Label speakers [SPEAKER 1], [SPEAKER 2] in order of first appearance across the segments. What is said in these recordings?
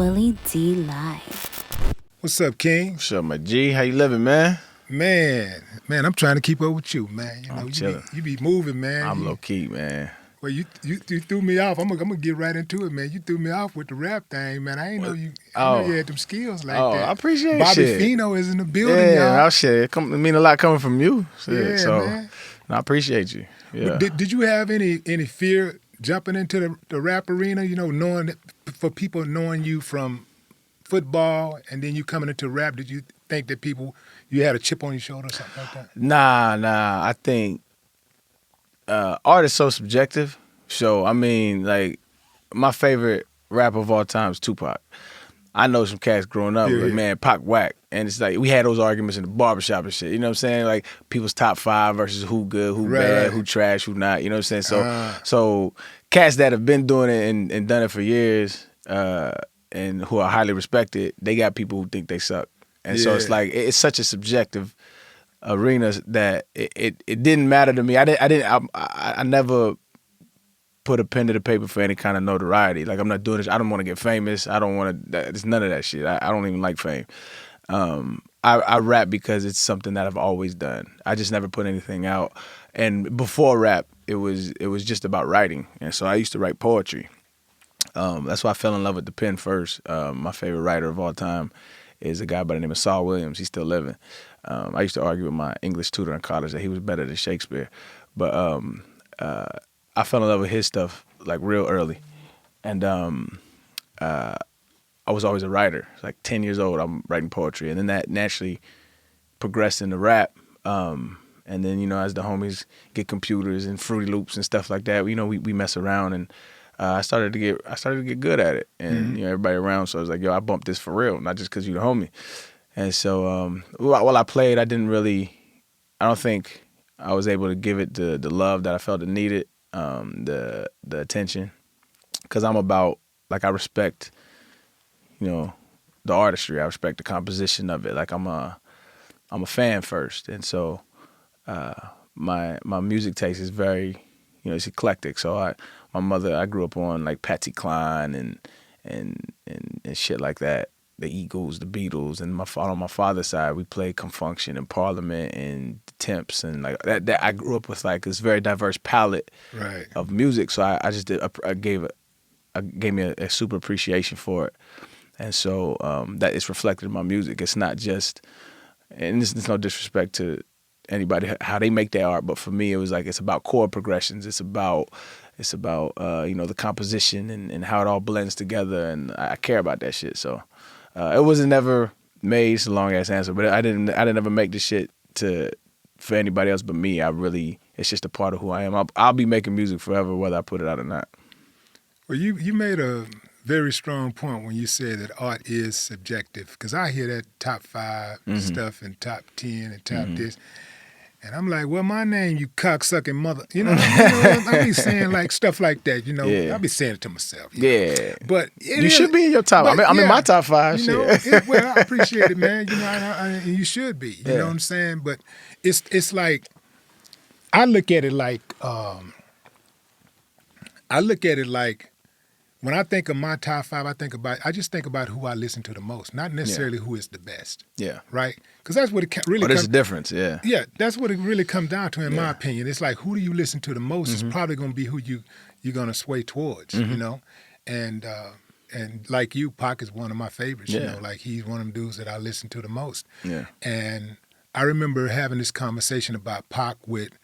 [SPEAKER 1] Willie D Live.
[SPEAKER 2] What's up, King?
[SPEAKER 3] What's up, my G? How you living, man?
[SPEAKER 2] Man, I'm trying to keep up with you, man. You know,
[SPEAKER 3] I'm chilling.
[SPEAKER 2] You be moving, man.
[SPEAKER 3] I'm low key, man.
[SPEAKER 2] Well, you threw me off. I'm gonna get right into it, man. You threw me off with the rap thing, man. I ain't know you. I know you had them skills like that.
[SPEAKER 3] I appreciate
[SPEAKER 2] Bobby
[SPEAKER 3] shit.
[SPEAKER 2] Fino is in the building,
[SPEAKER 3] Yeah,
[SPEAKER 2] y'all.
[SPEAKER 3] I'll share. It mean a lot coming from you. Shit.
[SPEAKER 2] Yeah,
[SPEAKER 3] so,
[SPEAKER 2] man.
[SPEAKER 3] I appreciate you. Yeah.
[SPEAKER 2] Did you have any fear jumping into the rap arena? You know, knowing that, for people knowing you from football and then you coming into rap, did you think that you had a chip on your shoulder or something like that?
[SPEAKER 3] Nah. I think art is so subjective. So, I mean, like, my favorite rapper of all time is Tupac. I know some cats growing up, like, man, Pac whack. And it's like, we had those arguments in the barbershop and shit. You know what I'm saying? Like, people's top five versus who good, who bad, who trash, who not. You know what I'm saying? So cats that have been doing it and done it for years and who are highly respected, they got people who think they suck. And so it's like, it's such a subjective arena that it didn't matter to me. I never put a pen to the paper for any kind of notoriety. Like, I'm not doing this. I don't want to get famous. I don't want to. It's none of that shit. I don't even like fame. I rap because it's something that I've always done. I just never put anything out. And before rap, it was just about writing. And so I used to write poetry. That's why I fell in love with the pen first. My favorite writer of all time is a guy by the name of Saul Williams. He's still living. I used to argue with my English tutor in college that he was better than Shakespeare. But I fell in love with his stuff like real early. And I was always a writer. Like 10 years old, I'm writing poetry. And then that naturally progressed into rap. And then, you know, as the homies get computers and Fruity Loops and stuff like that, you know, we mess around and I started to get good at it. And you know, everybody around, so I was like, yo, I bumped this for real, not just because you the homie. And so while I played, I don't think I was able to give it the love that I felt it needed. The attention, because I'm about, like, I respect, you know, the artistry. I respect the composition of it. Like, I'm a fan first, and so my music taste is very, you know, it's eclectic. So I grew up on like Patsy Cline and shit like that. The Eagles, the Beatles, and on my father's side, we played Confunction and Parliament and the Temps, and like that. I grew up with like this very diverse palette of music. So I gave me a super appreciation for it, and so that is reflected in my music. It's not just, and this is no disrespect to anybody how they make their art, but for me, it was like it's about chord progressions. It's about you know, the composition and how it all blends together, and I care about that shit. So. It wasn't never made. It's a long ass answer, but I didn't ever make this shit for anybody else but me. It's just a part of who I am. I'll be making music forever, whether I put it out or not.
[SPEAKER 2] Well, you made a very strong point when you said that art is subjective, because I hear that top 5 stuff and top 10 and top this. And I'm like, well, my name, you cocksucking mother. You know, I be saying like stuff like that, you know. I be saying it to myself.
[SPEAKER 3] Yeah.
[SPEAKER 2] But
[SPEAKER 3] you should be in your top. I'm in my top 5.
[SPEAKER 2] You know, well, I appreciate it, man. You know, and you should be. You know what I'm saying? But it's like, I look at it like, when I think of my top 5, I just think about who I listen to the most, not necessarily who is the best.
[SPEAKER 3] Yeah.
[SPEAKER 2] Right? Because that's what it really
[SPEAKER 3] there's a difference, yeah.
[SPEAKER 2] Yeah, that's what it really comes down to, in my opinion. It's like, who do you listen to the most is probably going to be who you're going to sway towards, you know? And like you, Pac is one of my favorites, you know? Like, he's one of them dudes that I listen to the most. Yeah. And I remember having this conversation about Pac with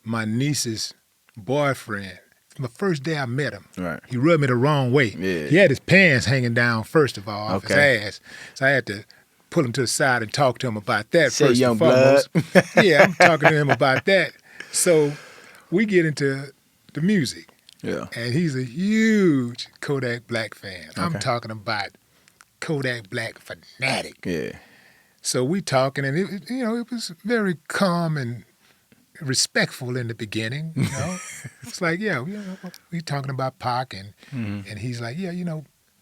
[SPEAKER 2] my niece's boyfriend. The first day I met him, he rubbed me the wrong way. Yeah. He had his pants hanging down, first of all, off his ass. So I had to pull him to the side and talk to him about that first
[SPEAKER 3] young
[SPEAKER 2] and foremost.
[SPEAKER 3] blood.
[SPEAKER 2] Yeah, I'm talking to him about that. So we get into the music. Yeah. And he's a huge Kodak Black fan. I'm talking about Kodak Black fanatic. Yeah. So we talking, and it was very calm and respectful in the beginning, you know. It's like, we talking about Pac, and he's like,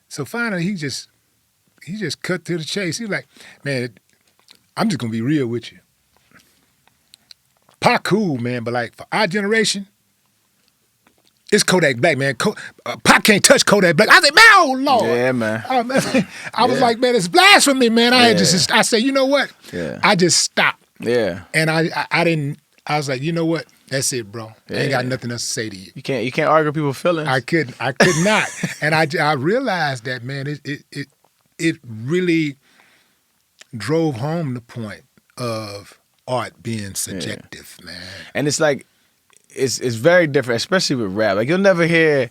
[SPEAKER 2] So finally, he just cut to the chase. He's like, man, I'm just gonna be real with you. Pac cool, man, but like for our generation, it's Kodak Black, man. Pop can't touch Kodak Black. I said, man, oh Lord.
[SPEAKER 3] Yeah, man.
[SPEAKER 2] I was like, man, it's blasphemy, man. I said, you know what?
[SPEAKER 3] Yeah.
[SPEAKER 2] I just stopped.
[SPEAKER 3] Yeah.
[SPEAKER 2] And I was like, you know what? That's it, bro. I ain't got nothing else to say to you.
[SPEAKER 3] You can't argue people's feelings.
[SPEAKER 2] I could not. And I realized that, man, it really drove home the point of art being subjective, man.
[SPEAKER 3] And it's like, it's very different, especially with rap. Like, you'll never hear,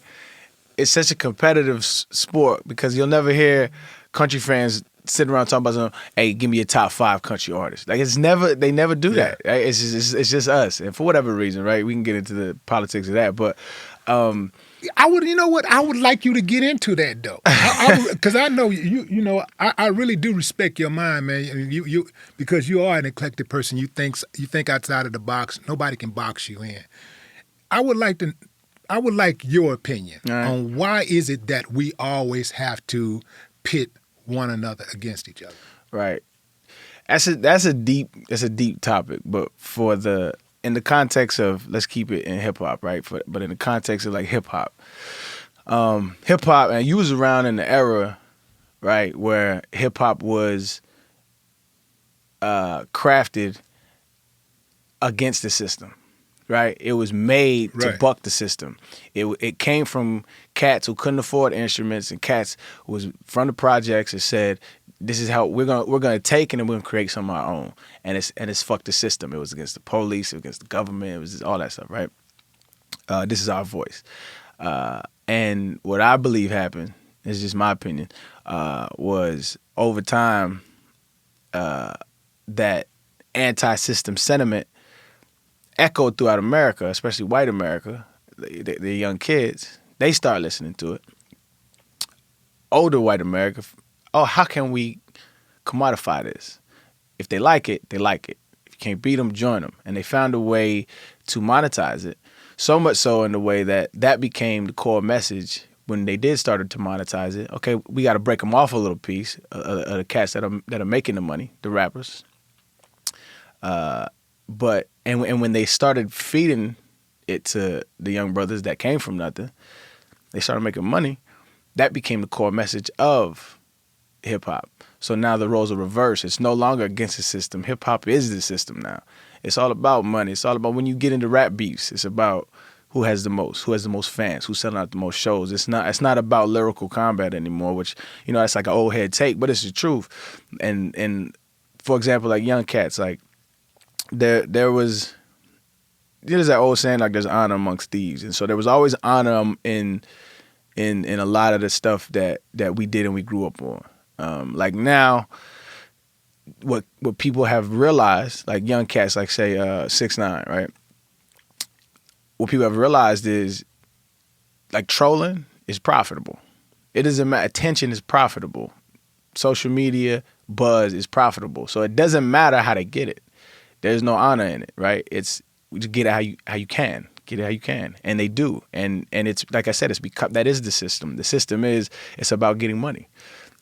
[SPEAKER 3] it's such a competitive sport because you'll never hear country fans sitting around talking about something, hey, give me your top 5 country artists. Like, they never do that. Right? It's just us. And for whatever reason, right, we can get into the politics of that. But
[SPEAKER 2] I would, you know what? I would like you to get into that though, because I know you know, I really do respect your mind, man. You because you are an eclectic person. You think outside of the box. Nobody can box you in. I would like your opinion on why is it that we always have to pit one another against each other.
[SPEAKER 3] Right. That's a deep topic, but in the context of, let's keep it in hip hop, right? But in the context of like hip hop, and you was around in the era, right, where hip hop was crafted against the system. Right, it was made to buck the system. It came from cats who couldn't afford instruments, and cats who was from the projects and said, "This is how we're gonna take it, and we're gonna create some of our own." And it's fuck the system. It was against the police, it was against the government, it was just all that stuff. Right. This is our voice. And what I believe happened, it's just my opinion, was over time that anti-system sentiment echoed throughout America, especially white America. The young kids, they start listening to it. Older white America, how can we commodify this? If they like it, they like it. If you can't beat them, join them. And they found a way to monetize it. So much so in the way that became the core message when they did start to monetize it. Okay, we got to break them off a little piece of the cats that are making the money, the rappers. But when they started feeding it to the young brothers that came from nothing, they started making money. That became the core message of hip hop. So now the roles are reversed. It's no longer against the system. Hip hop is the system now. It's all about money. It's all about, when you get into rap beefs, it's about who has the most fans, who's selling out the most shows. It's not about lyrical combat anymore, which, you know, that's like an old head take, but it's the truth. And for example, like young cats, like there's that old saying, like, there's honor amongst thieves, and so there was always honor in a lot of the stuff that we did and we grew up on. Like now, what people have realized, like young cats, like say 6ix9ine, right? What people have realized is, like, trolling is profitable. It doesn't matter. Attention is profitable. Social media buzz is profitable. So it doesn't matter how they get it. There's no honor in it, right? It's just get it how you can. Get it how you can, and they do. And it's, like I said, that is the system. The system it's about getting money,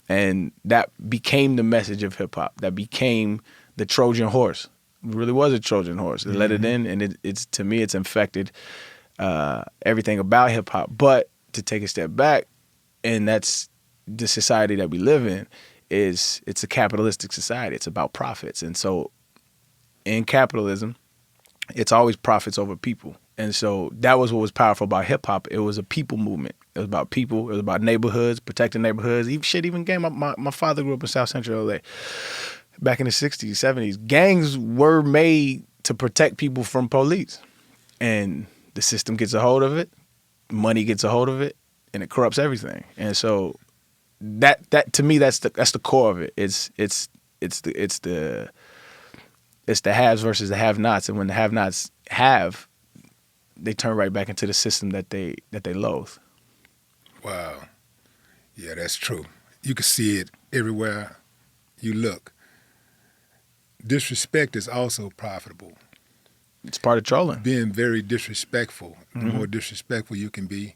[SPEAKER 3] and that became the message of hip hop. That became the Trojan horse. It really was a Trojan horse. They let it in, and it's to me, it's infected everything about hip hop. But to take a step back, and that's the society that we live in, it's a capitalistic society. It's about profits, and so in capitalism, it's always profits over people. And so that was what was powerful about hip hop. It was a people movement. It was about people. It was about neighborhoods, protecting neighborhoods. Even gang. My father grew up in South Central LA. Back in the 60s, 70s, gangs were made to protect people from police. And the system gets a hold of it, money gets a hold of it, and it corrupts everything. And so that to me, that's the core of it. It's the haves versus the have-nots, and when the have-nots have, they turn right back into the system that they loathe.
[SPEAKER 2] Wow. Yeah, that's true. You can see it everywhere you look. Disrespect is also profitable.
[SPEAKER 3] It's part of trolling.
[SPEAKER 2] Being very disrespectful. The more disrespectful you can be.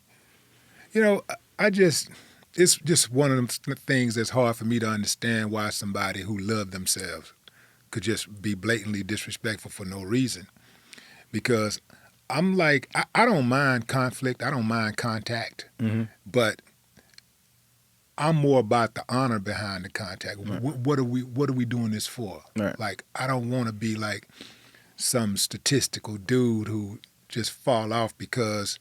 [SPEAKER 2] You know, it's just one of the things that's hard for me to understand, why somebody who loved themselves could just be blatantly disrespectful for no reason. Because I'm like, I don't mind conflict. I don't mind contact. Mm-hmm. But I'm more about the honor behind the contact. Right. What are we doing this for? Right. Like, I don't want to be like some statistical dude who just fall off because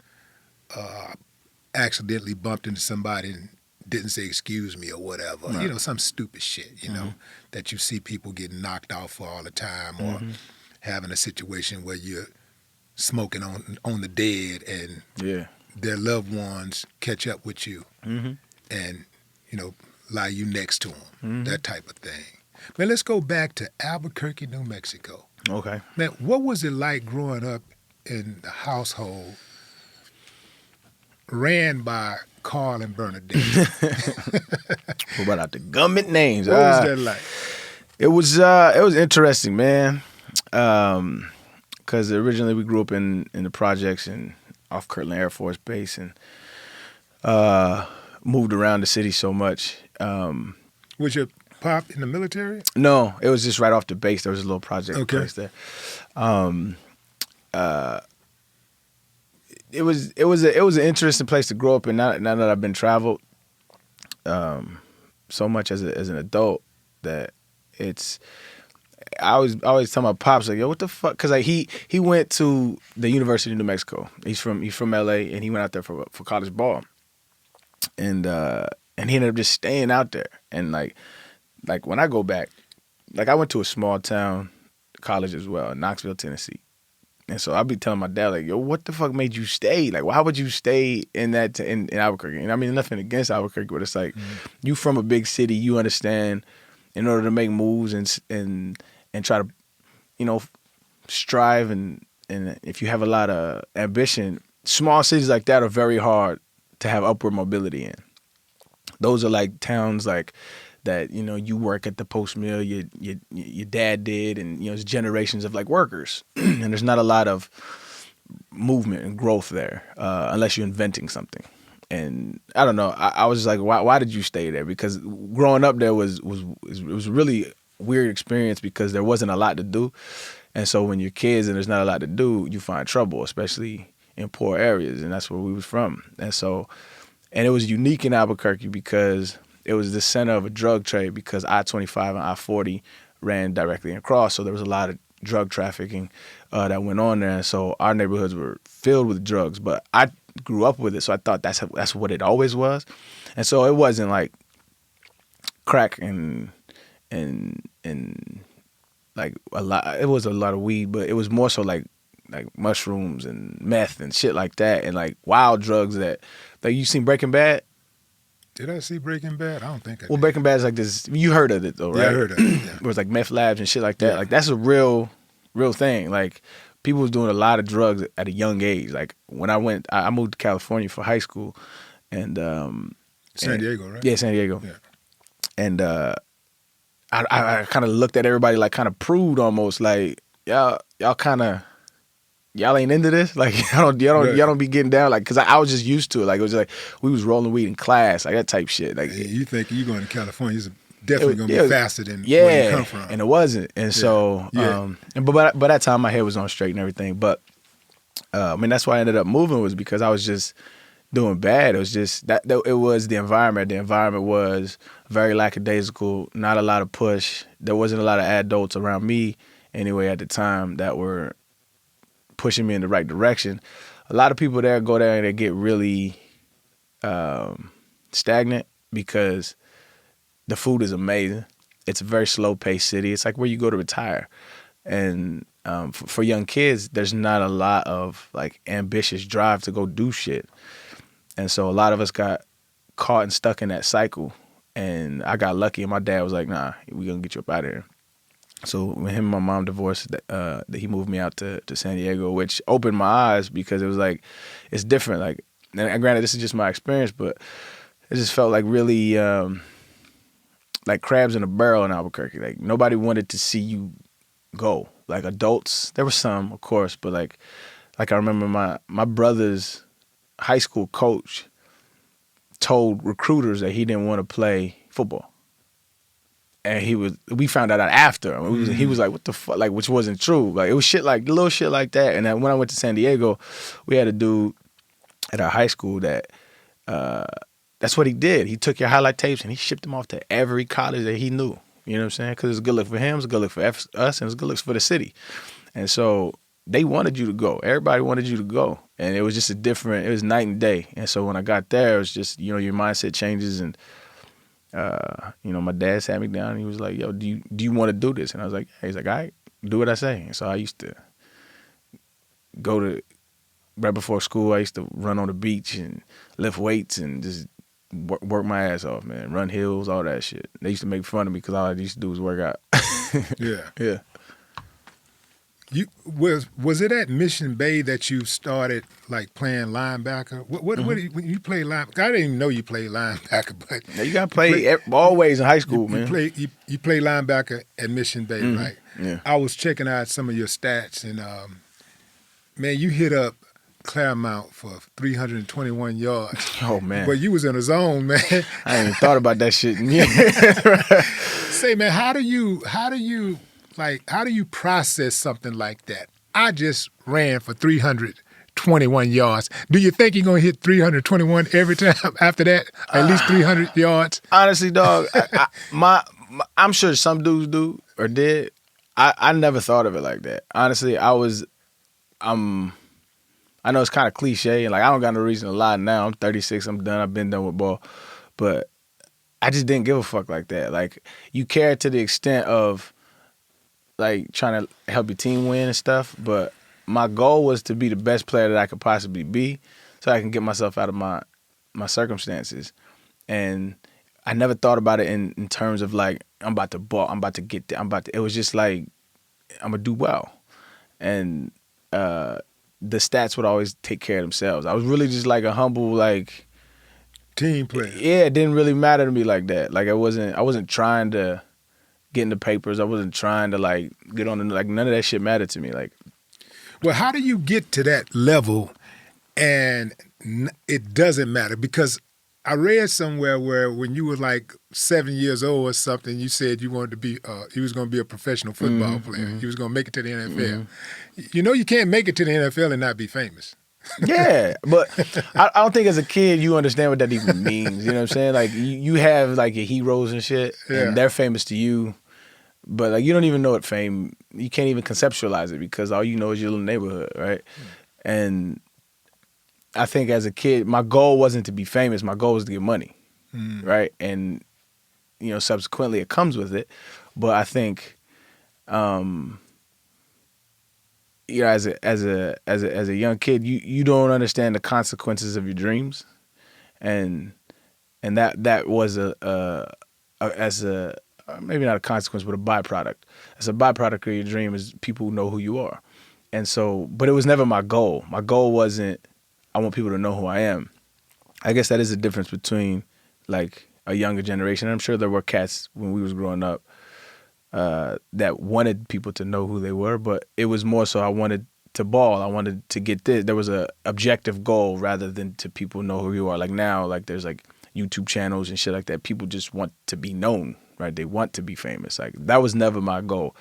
[SPEAKER 2] accidentally bumped into somebody and didn't say excuse me or whatever. Right. You know, some stupid shit, you know, that you see people getting knocked off for all the time, or having a situation where you're smoking on the dead and their loved ones catch up with you and, you know, lie you next to them, that type of thing. Man, let's go back to Albuquerque, New Mexico.
[SPEAKER 3] Okay.
[SPEAKER 2] Man, what was it like growing up in the household ran by Carl and Bernadette?
[SPEAKER 3] What about the government names?
[SPEAKER 2] What was that like?
[SPEAKER 3] It was interesting, man. Because originally we grew up in the projects and off Kirtland Air Force Base, and moved around the city so much.
[SPEAKER 2] Was your pop in the military?
[SPEAKER 3] No, it was just right off the base. There was a little project place there. It was an interesting place to grow up in. Now that I've been traveled so much as an adult, that it's. I always tell my pops, like, yo, what the fuck? Because like he went to the University of New Mexico. He's from LA, and he went out there for college ball, and he ended up just staying out there. And like when I go back, like I went to a small town college as well, in Knoxville, Tennessee. And so I'll be telling my dad, like, yo, what the fuck made you stay? Like, why would you stay in Albuquerque? And I mean, nothing against Albuquerque, but it's like, you from a big city, you understand, in order to make moves and try to, you know, strive and if you have a lot of ambition, small cities like that are very hard to have upward mobility in. Those are like towns like that, you know, you work at the post mill, your dad did, and, you know, it's generations of like workers. And there's not a lot of movement and growth there unless you're inventing something. And I don't know, I was just like, why did you stay there? Because growing up there was a really weird experience because there wasn't a lot to do. And so when you're kids and there's not a lot to do, you find trouble, especially in poor areas. And that's where we was from. And it was unique in Albuquerque because it was the center of a drug trade, because I-25 and I-40 ran directly across. So there was a lot of drug trafficking that went on there. And so our neighborhoods were filled with drugs. But I grew up with it, so I thought that's what it always was. And so it wasn't like crack and like a lot. It was a lot of weed, but it was more so like mushrooms and meth and shit like that, and like wild drugs that, like, you seen Breaking Bad?
[SPEAKER 2] Did I see Breaking Bad? I don't think I did.
[SPEAKER 3] Well, Breaking Bad is like this. You heard of it though, right?
[SPEAKER 2] Yeah, I heard of it. Yeah.
[SPEAKER 3] It was like meth labs and shit like that. Yeah. Like that's a real thing. Like people was doing a lot of drugs at a young age. Like when I moved to California for high school, and
[SPEAKER 2] San Diego, right?
[SPEAKER 3] Yeah, San Diego.
[SPEAKER 2] Yeah.
[SPEAKER 3] And I kind of looked at everybody like kind of prude almost, like y'all ain't into this, like y'all don't be getting down, like, because I was just used to it. Like it was like we was rolling weed in class, like that type shit. Like
[SPEAKER 2] you think you going to California, it's definitely gonna be faster than where you come from.
[SPEAKER 3] And it wasn't. And so but by that time my head was on straight and everything. But I mean, that's why I ended up moving, was because I was just doing bad. It was just that it was the environment. The environment was very lackadaisical, not a lot of push. There wasn't a lot of adults around me anyway at the time that were pushing me in the right direction. A lot of people there go there and they get really stagnant because the food is amazing. It's a very slow-paced city. It's like where you go to retire. And for young kids, there's not a lot of like ambitious drive to go do shit. And so a lot of us got caught and stuck in that cycle. And I got lucky, and my dad was like, nah, we're going to get you up out of here. So when him and my mom divorced, he moved me out to San Diego, which opened my eyes because it was like, it's different. Like, and granted, this is just my experience, but it just felt like really like crabs in a barrel in Albuquerque. Like nobody wanted to see you go. Like adults, there were some, of course, but like I remember my brother's high school coach told recruiters that he didn't want to play football. and we found that out after. He was like, what the fuck, like, which wasn't true. Like, it was little shit like that. And then when I went to San Diego, we had a dude at our high school that, that's what he did. He took your highlight tapes and he shipped them off to every college that he knew. You know what I'm saying? Because it was a good look for him, it was a good look for us, and it was a good look for the city. And so they wanted you to go. Everybody wanted you to go. And it was just it was night and day. And so when I got there, it was just, your mindset changes. And, my dad sat me down and he was like, yo, do you want to do this? And I was like, yeah. He's like, all right, do what I say. And so I used to right before school, I used to run on the beach and lift weights and just work my ass off, man. Run hills, all that shit. They used to make fun of me because all I used to do was work out.
[SPEAKER 2] Yeah.
[SPEAKER 3] Yeah.
[SPEAKER 2] Was it at Mission Bay that you started like playing linebacker? What when you play linebacker? I didn't even know you played linebacker, but
[SPEAKER 3] yeah, you gotta play always in high school, man.
[SPEAKER 2] You play linebacker at Mission Bay, right?
[SPEAKER 3] Yeah.
[SPEAKER 2] I was checking out some of your stats, and man, you hit up Claremont for 321 yards.
[SPEAKER 3] Oh man!
[SPEAKER 2] But you was in a zone, man.
[SPEAKER 3] I ain't even thought about that shit.
[SPEAKER 2] Say, man, how do you process something like that? I just ran for 321 yards. Do you think you're going to hit 321 every time after that? At least 300 yards?
[SPEAKER 3] Honestly, dog, I'm sure some dudes do or did. I never thought of it like that. Honestly, I know it's kind of cliche, and like I don't got no reason to lie now. I'm 36, I'm done, I've been done with ball. But I just didn't give a fuck like that. Like, you care to the extent of like trying to help your team win and stuff, but my goal was to be the best player that I could possibly be so I can get myself out of my circumstances. And I never thought about it in terms of like, I'm about to ball, I'm about to get there, it was just like, I'm gonna do well. And the stats would always take care of themselves. I was really just like a humble, like,
[SPEAKER 2] team player.
[SPEAKER 3] Yeah, it didn't really matter to me like that. Like I wasn't trying to get in the papers. I wasn't trying to like get on the, like, none of that shit mattered to me. Like,
[SPEAKER 2] well, how do you get to that level and it doesn't matter? Because I read somewhere where when you were like 7 years old or something, you said you wanted to be, you was going to be a professional football player. You was going to make it to the NFL. You know, you can't make it to the NFL and not be famous.
[SPEAKER 3] Yeah, but I don't think as a kid you understand what that even means. You know what I'm saying? Like, you have like your heroes and shit, and they're famous to you, but like you don't even know what fame. You can't even conceptualize it because all you know is your little neighborhood, right? And I think as a kid, my goal wasn't to be famous. My goal was to get money, right? And subsequently it comes with it, but I think. As a young kid, you don't understand the consequences of your dreams, and that was maybe not a consequence, but a byproduct. As a byproduct of your dream is people know who you are, and so. But it was never my goal. My goal wasn't I want people to know who I am. I guess that is the difference between like a younger generation. I'm sure there were cats when we was growing up. That wanted people to know who they were, but it was more so I wanted to ball. I wanted to get this. There was a objective goal rather than to people know who you are. Like now, like there's like YouTube channels and shit like that. People just want to be known, right? They want to be famous. Like that was never my goal.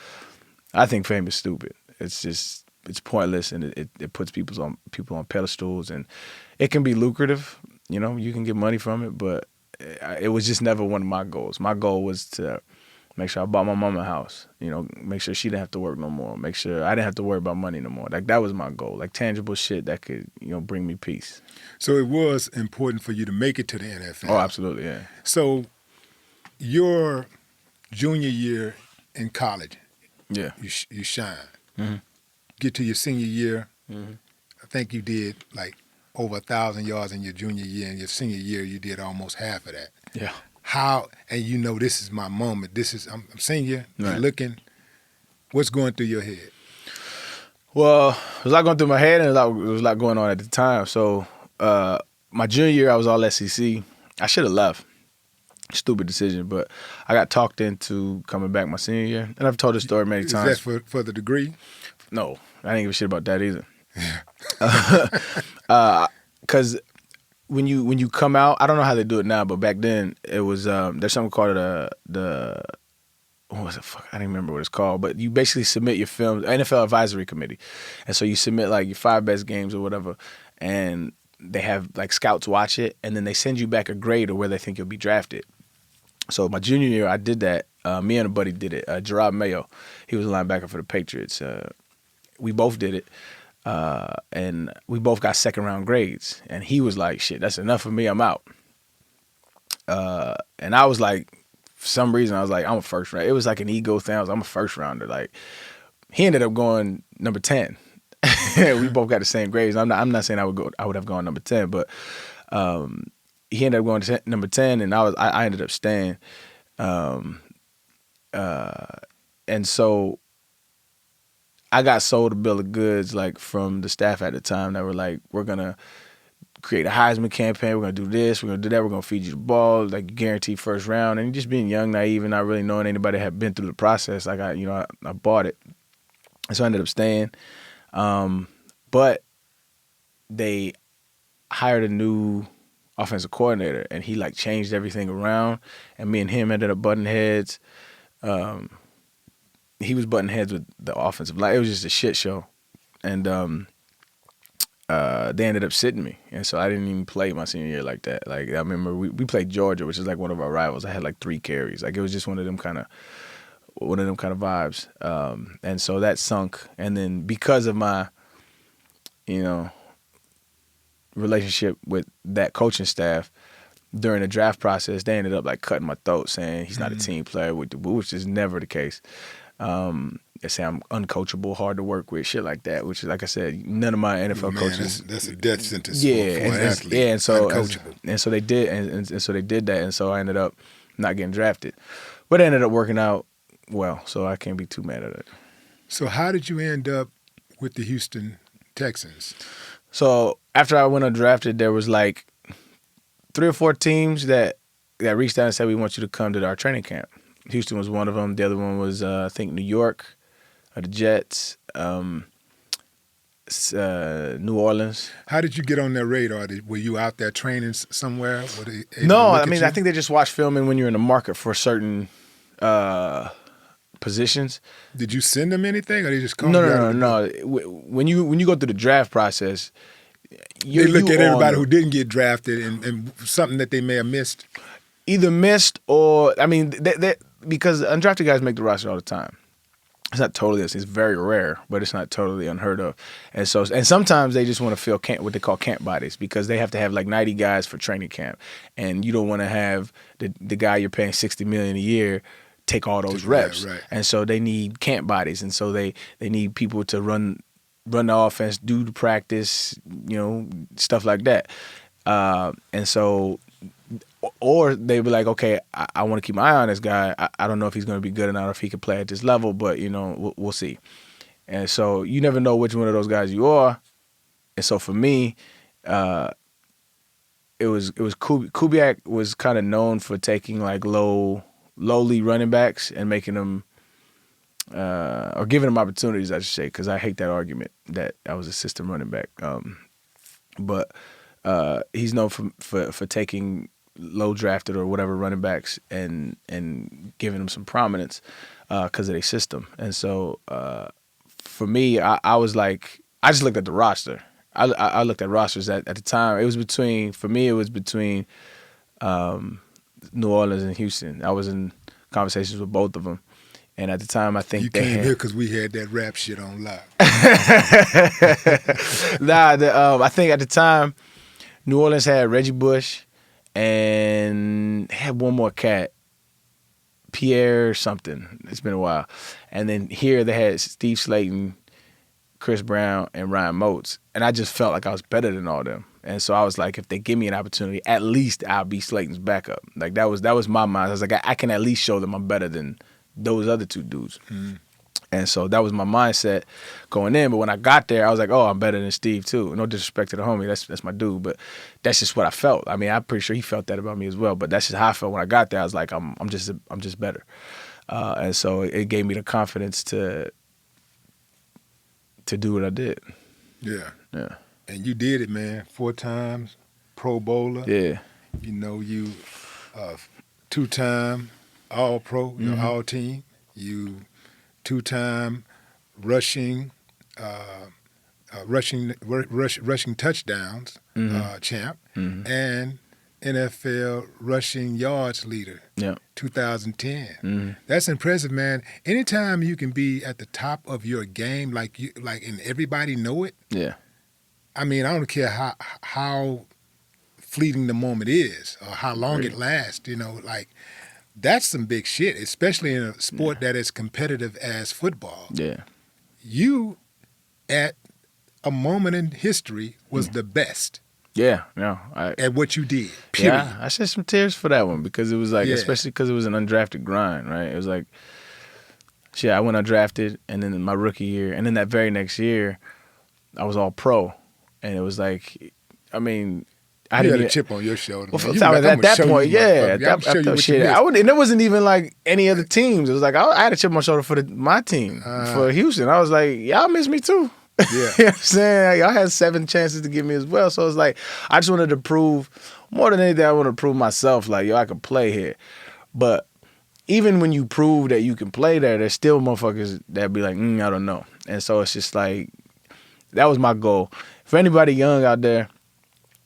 [SPEAKER 3] I think fame is stupid. It's pointless, and it puts people on pedestals, and it can be lucrative. You can get money from it, but it was just never one of my goals. My goal was to make sure I bought my mama a house, make sure she didn't have to work no more, make sure I didn't have to worry about money no more. Like that was my goal, like tangible shit that could, bring me peace.
[SPEAKER 2] So it was important for you to make it to the NFL.
[SPEAKER 3] Oh, absolutely, yeah.
[SPEAKER 2] So your junior year in college,
[SPEAKER 3] yeah,
[SPEAKER 2] you shine.
[SPEAKER 3] Mm-hmm.
[SPEAKER 2] Get to your senior year,
[SPEAKER 3] mm-hmm. I
[SPEAKER 2] think you did like over 1,000 yards in your junior year, and your senior year you did almost half of that.
[SPEAKER 3] Yeah.
[SPEAKER 2] How, and this is my moment. I'm senior,
[SPEAKER 3] right.
[SPEAKER 2] You're looking, what's going through your head?
[SPEAKER 3] Well, it was a lot going through my head, and it was a lot going on at the time. So my junior year, I was all SEC. I should have left. Stupid decision, but I got talked into coming back my senior year. And I've told this story many times.
[SPEAKER 2] Is that for the degree?
[SPEAKER 3] No, I didn't give a shit about that either. Because when you come out, I don't know how they do it now, but back then it was there's something called the what was it? Fuck, I don't remember what it's called. But you basically submit your film, NFL Advisory Committee, and so you submit like your 5 best games or whatever, and they have like scouts watch it, and then they send you back a grade of where they think you'll be drafted. So my junior year, I did that. Me and a buddy did it. Gerard Mayo, he was a linebacker for the Patriots. We both did it, and we both got second round grades. And he was like, "Shit, that's enough for me. I'm out." And I was like, for some reason, I was like, "I'm a first round." It was like an ego thing. I'm a first rounder. Like, he ended up going number 10. We both got the same grades. I'm not saying I would have gone number 10, but he ended up going to number 10, and I ended up staying. And so I got sold a bill of goods like from the staff at the time that were like, "We're gonna create a Heisman campaign. We're gonna do this. We're gonna do that. We're gonna feed you the ball, like guaranteed first round." And just being young, naive, and not really knowing anybody had been through the process, like I bought it, and so I ended up staying. But they hired a new offensive coordinator, and he like changed everything around, and me and him ended up butting heads. He was butting heads with the offensive line. It was just a shit show, and they ended up sitting me, and so I didn't even play my senior year like that. Like I remember we played Georgia, which is like one of our rivals. I had like 3 carries. Like it was just one of them kind of vibes, and so that sunk. And then because of my, relationship with that coaching staff during the draft process, they ended up like cutting my throat, saying he's not a team player, which is never the case. They say I'm uncoachable, hard to work with, shit like that. Which is, like I said, none of my NFL coaches.
[SPEAKER 2] That's a death sentence for an athlete.
[SPEAKER 3] Yeah, and so
[SPEAKER 2] uncoachable.
[SPEAKER 3] And so they did, and so they did that, and so I ended up not getting drafted, but it ended up working out well. So I can't be too mad at it.
[SPEAKER 2] So how did you end up with the Houston Texans?
[SPEAKER 3] So after I went undrafted, there was like 3 or 4 teams that reached out and said, "We want you to come to our training camp." Houston was one of them. The other one was, I think, New York, the Jets, New Orleans.
[SPEAKER 2] How did you get on their radar? Were you out there training somewhere?
[SPEAKER 3] No, I mean, I think they just watch film, and when you're in the market for certain positions.
[SPEAKER 2] Did you send them anything, or they just called
[SPEAKER 3] No. When you go through the draft process,
[SPEAKER 2] they look at everybody who didn't get drafted and something that they may have missed.
[SPEAKER 3] Either missed or, I mean, because undrafted guys make the roster all the time. It's not totally this. It's very rare, but it's not totally unheard of. And sometimes they just want to fill what they call camp bodies, because they have to have like 90 guys for training camp, and you don't want to have the guy you're paying $60 million a year take all those reps.
[SPEAKER 2] Right.
[SPEAKER 3] And so they need camp bodies, and so they need people to run the offense, do the practice, stuff like that. And so, or they be like, okay, I want to keep my eye on this guy. I don't know if he's going to be good enough, if he can play at this level, but we'll see. And so you never know which one of those guys you are. And so for me, it was Kubiak was kind of known for taking like lowly running backs and making them, or giving them opportunities, I should say, because I hate that argument that I was a system running back. But he's known for taking low drafted or whatever running backs and giving them some prominence because of their system. And so for me, I was like, I just looked at the roster. I looked at rosters at the time. It was between New Orleans and Houston. I was in conversations with both of them. And at the time, I think
[SPEAKER 2] you came here because we had that rap shit on lock.
[SPEAKER 3] I think at the time, New Orleans had Reggie Bush and had one more cat, Pierre something. It's been a while. And then here they had Steve Slayton, Chris Brown, and Ryan Moats. And I just felt like I was better than all of them. And so I was like, if they give me an opportunity, at least I'll be Slayton's backup. Like that was my mind. I was like, I can at least show them I'm better than those other 2 dudes. Mm-hmm. And so that was my mindset going in. But when I got there, I was like, oh, I'm better than Steve too. No disrespect to the homie, that's my dude. But that's just what I felt. I mean, I'm pretty sure he felt that about me as well. But that's just how I felt when I got there. I was like, I'm just better. And so it gave me the confidence to do what I did.
[SPEAKER 2] Yeah.
[SPEAKER 3] Yeah.
[SPEAKER 2] And you did it, man. 4 times Pro Bowler.
[SPEAKER 3] Yeah.
[SPEAKER 2] You 2-time All-Pro, All-Team. You two-time rushing touchdowns champ, and NFL rushing yards leader. 2010. That's impressive, man. Anytime you can be at the top of your game, and everybody know it.
[SPEAKER 3] Yeah.
[SPEAKER 2] I mean, I don't care how fleeting the moment is or how long it lasts. That's some big shit, especially in a sport that is competitive as football.
[SPEAKER 3] Yeah.
[SPEAKER 2] You, at a moment in history, was the best.
[SPEAKER 3] Yeah, no.
[SPEAKER 2] At what you did, period.
[SPEAKER 3] Yeah, I shed some tears for that one because it was like, especially because it was an undrafted grind, right? It was like, shit, I went undrafted, and then in my rookie year, and then that very next year, I was all pro. And it was like, I mean, I
[SPEAKER 2] you
[SPEAKER 3] didn't
[SPEAKER 2] had a chip on your shoulder.
[SPEAKER 3] Well, at that point, and it wasn't even like any other teams. It was like I had a chip on my shoulder for my team, for Houston. I was like, y'all miss me too.
[SPEAKER 2] Yeah.
[SPEAKER 3] You know what I'm saying? Y'all had 7 chances to get me as well. So it was like, I just wanted to prove, more than anything, I wanted to prove myself, like, yo, I can play here. But even when you prove that you can play there, there's still motherfuckers that be like, I don't know. And so it's just like, that was my goal. For anybody young out there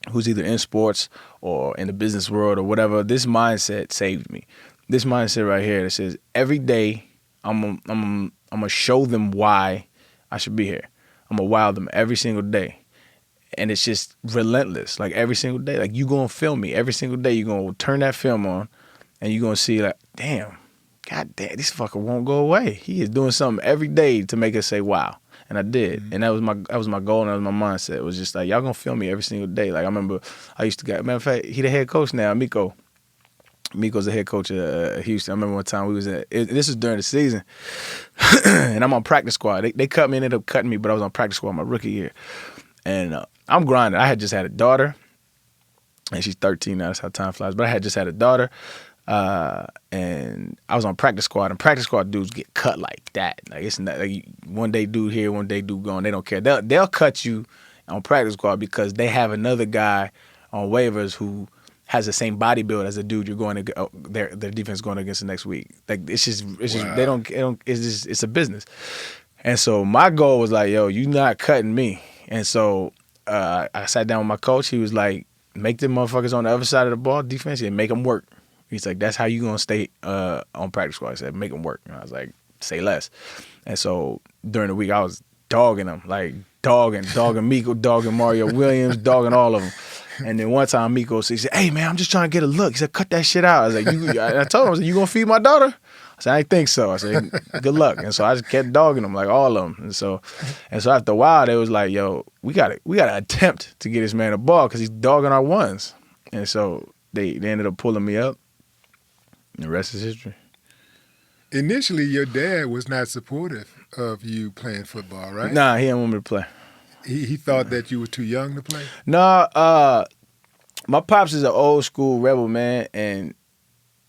[SPEAKER 3] who's either in sports or in the business world or whatever, this mindset saved me. This mindset right here that says, every day I'm gonna show them why I should be here. I'm gonna wow them every single day. And it's just relentless, like every single day. Like, you gonna film me every single day. You gonna turn that film on and you gonna see like, damn, god damn, this fucker won't go away. He is doing something every day to make us say wow. And I did. And that was my goal, and that was my mindset. It was just like, y'all gonna film me every single day. Like, I remember I used to get, matter of fact, he the head coach now, Miko. Miko's the head coach at Houston. I remember one time we was this was during the season, and I'm on practice squad. They cut me and ended up cutting me, but I was on practice squad my rookie year. And I'm grinding. I had just had a daughter, and she's 13 now. That's how time flies. But I had just had a daughter, and I was on practice squad. And practice squad dudes get cut like that. Like, it's not like one day dude here, one day dude gone. They don't care. They'll cut you on practice squad because they have another guy on waivers who has the same body build as the dude you're going to their defense going against the next week. Like, it's just they don't it's a business. And so my goal was like, yo, you not cutting me. And so I sat down with my coach. He was like, make them motherfuckers on the other side of the ball defense and make them work. He's like, that's how you gonna stay on practice squad. I said, make them work. And I was like, say less. And so during the week I was dogging them, like dogging Miko, dogging Mario Williams, dogging all of them. And then one time Miko said, hey, man, I'm just trying to get a look. He said, cut that shit out. I was like, I told him, I said, you going to feed my daughter? I said, I didn't think so. I said, good luck. And so I just kept dogging them, like all of them. And so after a while, they was like, yo, we got to attempt to get this man a ball because he's dogging our ones. And so they ended up pulling me up. And the rest is history.
[SPEAKER 2] Initially, your dad was not supportive of you playing football, right?
[SPEAKER 3] Nah, he didn't want me to play.
[SPEAKER 2] He thought that you were too young to play?
[SPEAKER 3] No, my pops is an old school rebel, man, and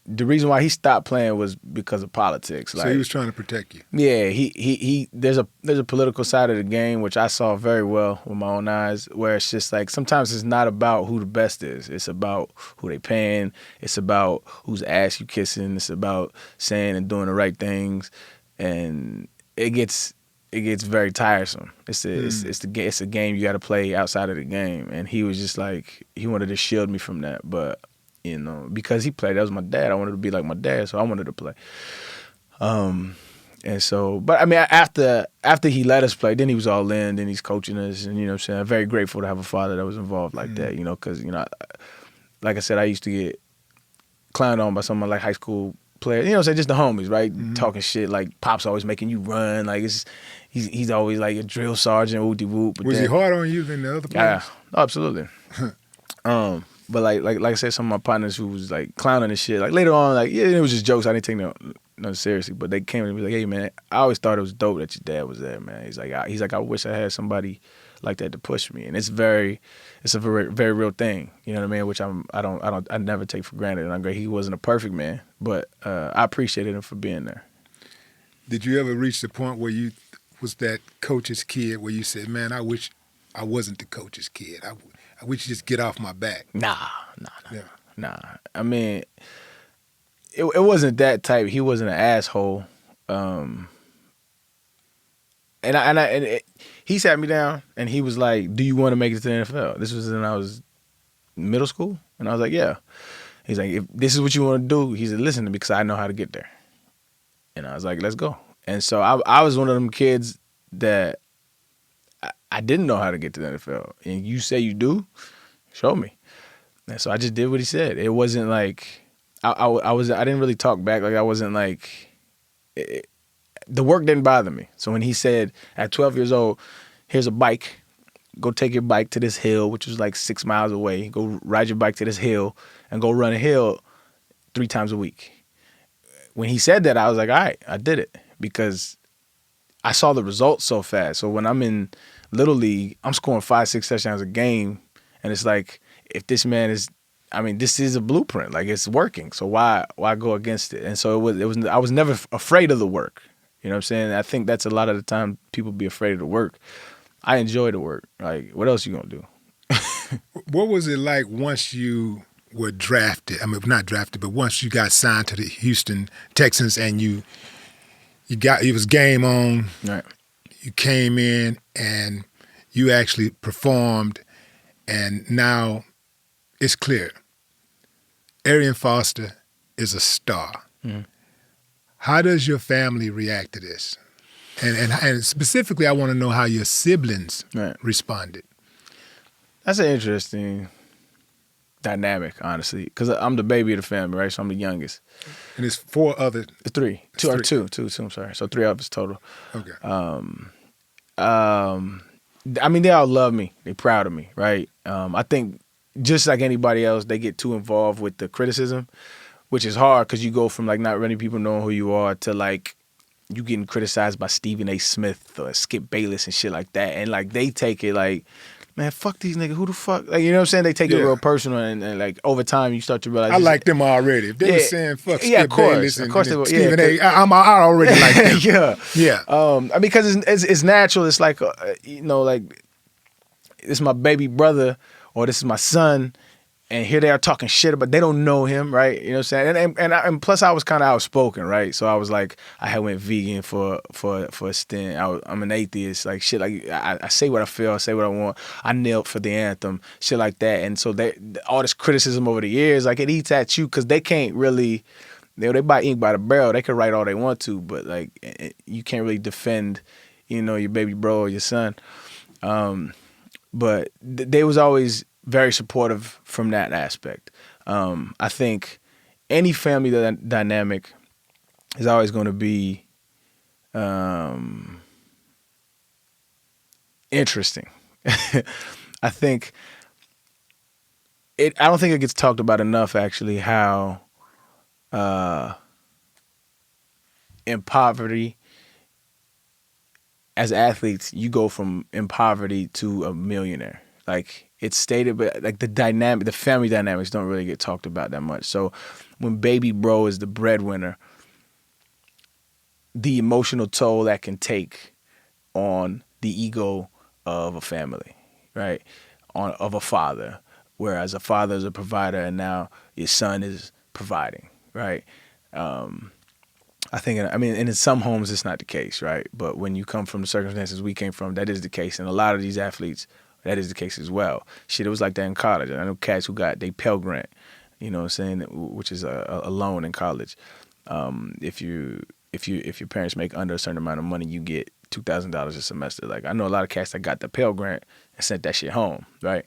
[SPEAKER 3] the reason why he stopped playing was because of politics.
[SPEAKER 2] So he was trying to protect you.
[SPEAKER 3] Yeah, he there's a political side of the game which I saw very well with my own eyes, where it's just like sometimes it's not about who the best is. It's about who they paying. It's about whose ass you kissing. It's about saying and doing the right things, and it gets very tiresome. It's a game you got to play outside of the game, and he was just like, he wanted to shield me from that, but you know, because he played, that was my dad. I wanted to be like my dad, so I wanted to play. And so, but I mean, after he let us play, then he was all in, then he's coaching us, and you know what I'm saying, I'm very grateful to have a father that was involved like that, you know, because, you know, like I said, I used to get clowned on by some of my like high school players, you know what I'm saying, just the homies, right? Talking shit, like Pop's always making you run, like he's always like a drill sergeant, whoopty whoop.
[SPEAKER 2] Was he harder on you than the other players?
[SPEAKER 3] Yeah, absolutely. But like I said, some of my partners who was like clowning and shit, like later on, like, yeah, it was just jokes. I didn't take no seriously. But they came and was like, hey man, I always thought it was dope that your dad was there, man. He's like, I wish I had somebody like that to push me. And it's a very, very real thing. You know what I mean? Which I never take for granted. And I'm great. He wasn't a perfect man, but I appreciated him for being there.
[SPEAKER 2] Did you ever reach the point where you was that coach's kid where you said, man, I wish I wasn't the coach's kid. I wish you just get off my back. Nah. I
[SPEAKER 3] mean, it wasn't that type. He wasn't an asshole. he sat me down and he was like, "Do you want to make it to the NFL?" This was when I was middle school, and I was like, "Yeah." He's like, "If this is what you want to do," he said, "Listen to me because I know how to get there." And I was like, "Let's go." And so I was one of them kids that I didn't know how to get to the NFL. And you say you do, show me. And so I just did what he said. It wasn't like I didn't really talk back. Like I wasn't like the work didn't bother me. So when he said at 12 years old, "Here's a bike. Go take your bike to this hill," which was like 6 miles away. Go ride your bike to this hill and go run a hill 3 times a week. When he said that, I was like, all right, I did it because I saw the results so fast. So when I'm in Little League, I'm scoring 5, 6 touchdowns a game. And it's like, if this man is, this is a blueprint. Like it's working. So why go against it? And so I was never afraid of the work. You know what I'm saying? I think that's a lot of the time people be afraid of the work. I enjoy the work. Like, what else you gonna do?
[SPEAKER 2] What was it like once you were drafted? Not drafted, but once you got signed to the Houston Texans and it was game on.
[SPEAKER 3] Right.
[SPEAKER 2] You came in and you actually performed, and now it's clear. Arian Foster is a star. Mm-hmm. How does your family react to this? And specifically, I want to know how your siblings responded.
[SPEAKER 3] That's an interesting dynamic, honestly, because I'm the baby of the family, right? So I'm the youngest.
[SPEAKER 2] And it's 4 other.
[SPEAKER 3] Three. Two. I'm sorry. So 3 of us total.
[SPEAKER 2] Okay.
[SPEAKER 3] They all love me. They proud of me, right? I think just like anybody else, they get too involved with the criticism, which is hard because you go from like not many people knowing who you are to like you getting criticized by Stephen A. Smith or Skip Bayless and shit like that. And like they take it like, man, fuck these niggas. Who the fuck? Like, you know what I'm saying? They take it real personal, and like over time you start to realize.
[SPEAKER 2] I like them already. If they were saying fuck Skip Bayless and Stephen A., I already like them.
[SPEAKER 3] Yeah. Because it's natural. It's like like this is my baby brother or this is my son. And here they are talking shit, but they don't know him, right? You know what I'm saying? And plus I was kind of outspoken, right? So I was like, I had went vegan for a stint. I'm an atheist, like shit. Like I say what I feel, I say what I want. I knelt for the anthem, shit like that. And so all this criticism over the years, like it eats at you because they can't really, they buy ink by the barrel. They can write all they want to, but like you can't really defend, your baby bro or your son. But they was always very supportive from that aspect. I think any family dynamic is always going to be interesting. I think I don't think it gets talked about enough, actually, how in poverty, as athletes, you go from in poverty to a millionaire. Like it's stated, but like the family dynamics don't really get talked about that much. So when baby bro is the breadwinner, the emotional toll that can take on the ego of a family, right? Of a father, whereas a father is a provider and now your son is providing, right? I think, and in some homes it's not the case, right? But when you come from the circumstances we came from, that is the case. And a lot of these athletes, that is the case as well. Shit, it was like that in college. I know cats who got their Pell Grant, you know what I'm saying, which is a loan in college. If your parents make under a certain amount of money, you get $2,000 a semester. Like I know a lot of cats that got the Pell Grant and sent that shit home, right?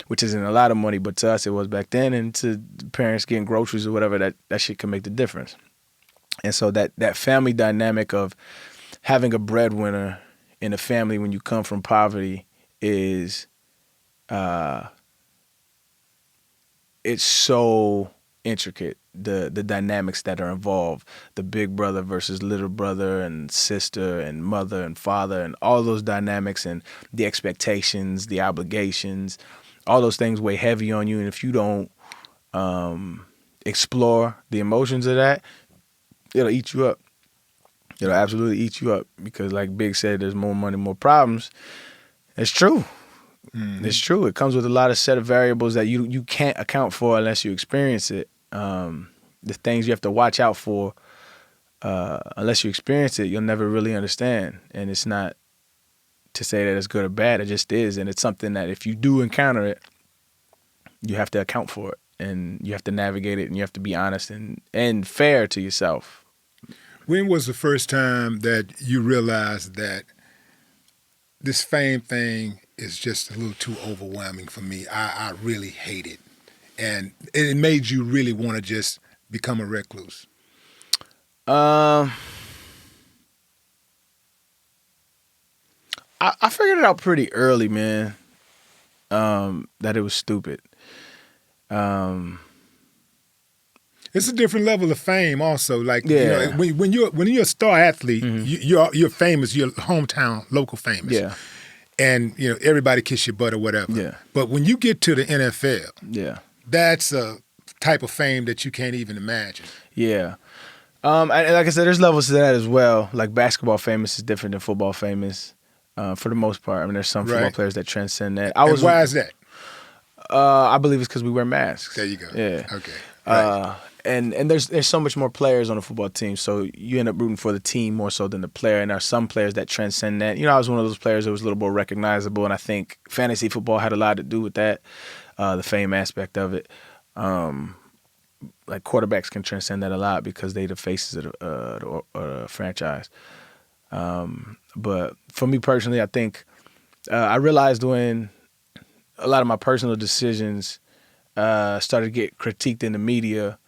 [SPEAKER 3] Which isn't a lot of money, but to us it was back then, and to parents getting groceries or whatever, that shit can make the difference. And so that family dynamic of having a breadwinner in a family when you come from poverty is it's so intricate, the dynamics that are involved, the big brother versus little brother and sister and mother and father and all those dynamics and the expectations, the obligations, all those things weigh heavy on you. And if you don't explore the emotions of that, it'll eat you up. It'll absolutely eat you up because like Big said, there's more money, more problems. It's true. Mm-hmm. It's true. It comes with a lot of set of variables that you can't account for unless you experience it. The things you have to watch out for unless you experience it, you'll never really understand. And it's not to say that it's good or bad. It just is. And it's something that if you do encounter it, you have to account for it. And you have to navigate it. And you have to be honest and fair to yourself.
[SPEAKER 2] When was the first time that you realized that this fame thing is just a little too overwhelming for me? I really hate it. And it made you really want to just become a recluse?
[SPEAKER 3] I figured it out pretty early, man, that it was stupid.
[SPEAKER 2] It's a different level of fame, also. Like, you know, when you're a star athlete, you're famous. You're hometown, local famous.
[SPEAKER 3] Yeah.
[SPEAKER 2] And you know everybody kiss your butt or whatever.
[SPEAKER 3] Yeah.
[SPEAKER 2] But when you get to the NFL, that's a type of fame that you can't even imagine.
[SPEAKER 3] Yeah. And like I said, there's levels to that as well. Like basketball famous is different than football famous, for the most part. I mean, there's some football players that transcend that.
[SPEAKER 2] And why is that?
[SPEAKER 3] I believe it's because we wear masks.
[SPEAKER 2] There you go.
[SPEAKER 3] Yeah.
[SPEAKER 2] Okay. Right.
[SPEAKER 3] And there's so much more players on the football team, so you end up rooting for the team more so than the player. And there are some players that transcend that. You know, I was one of those players that was a little more recognizable, and I think fantasy football had a lot to do with that, the fame aspect of it. Like quarterbacks can transcend that a lot because they the faces of the franchise. But for me personally, I think I realized when a lot of my personal decisions started to get critiqued in the media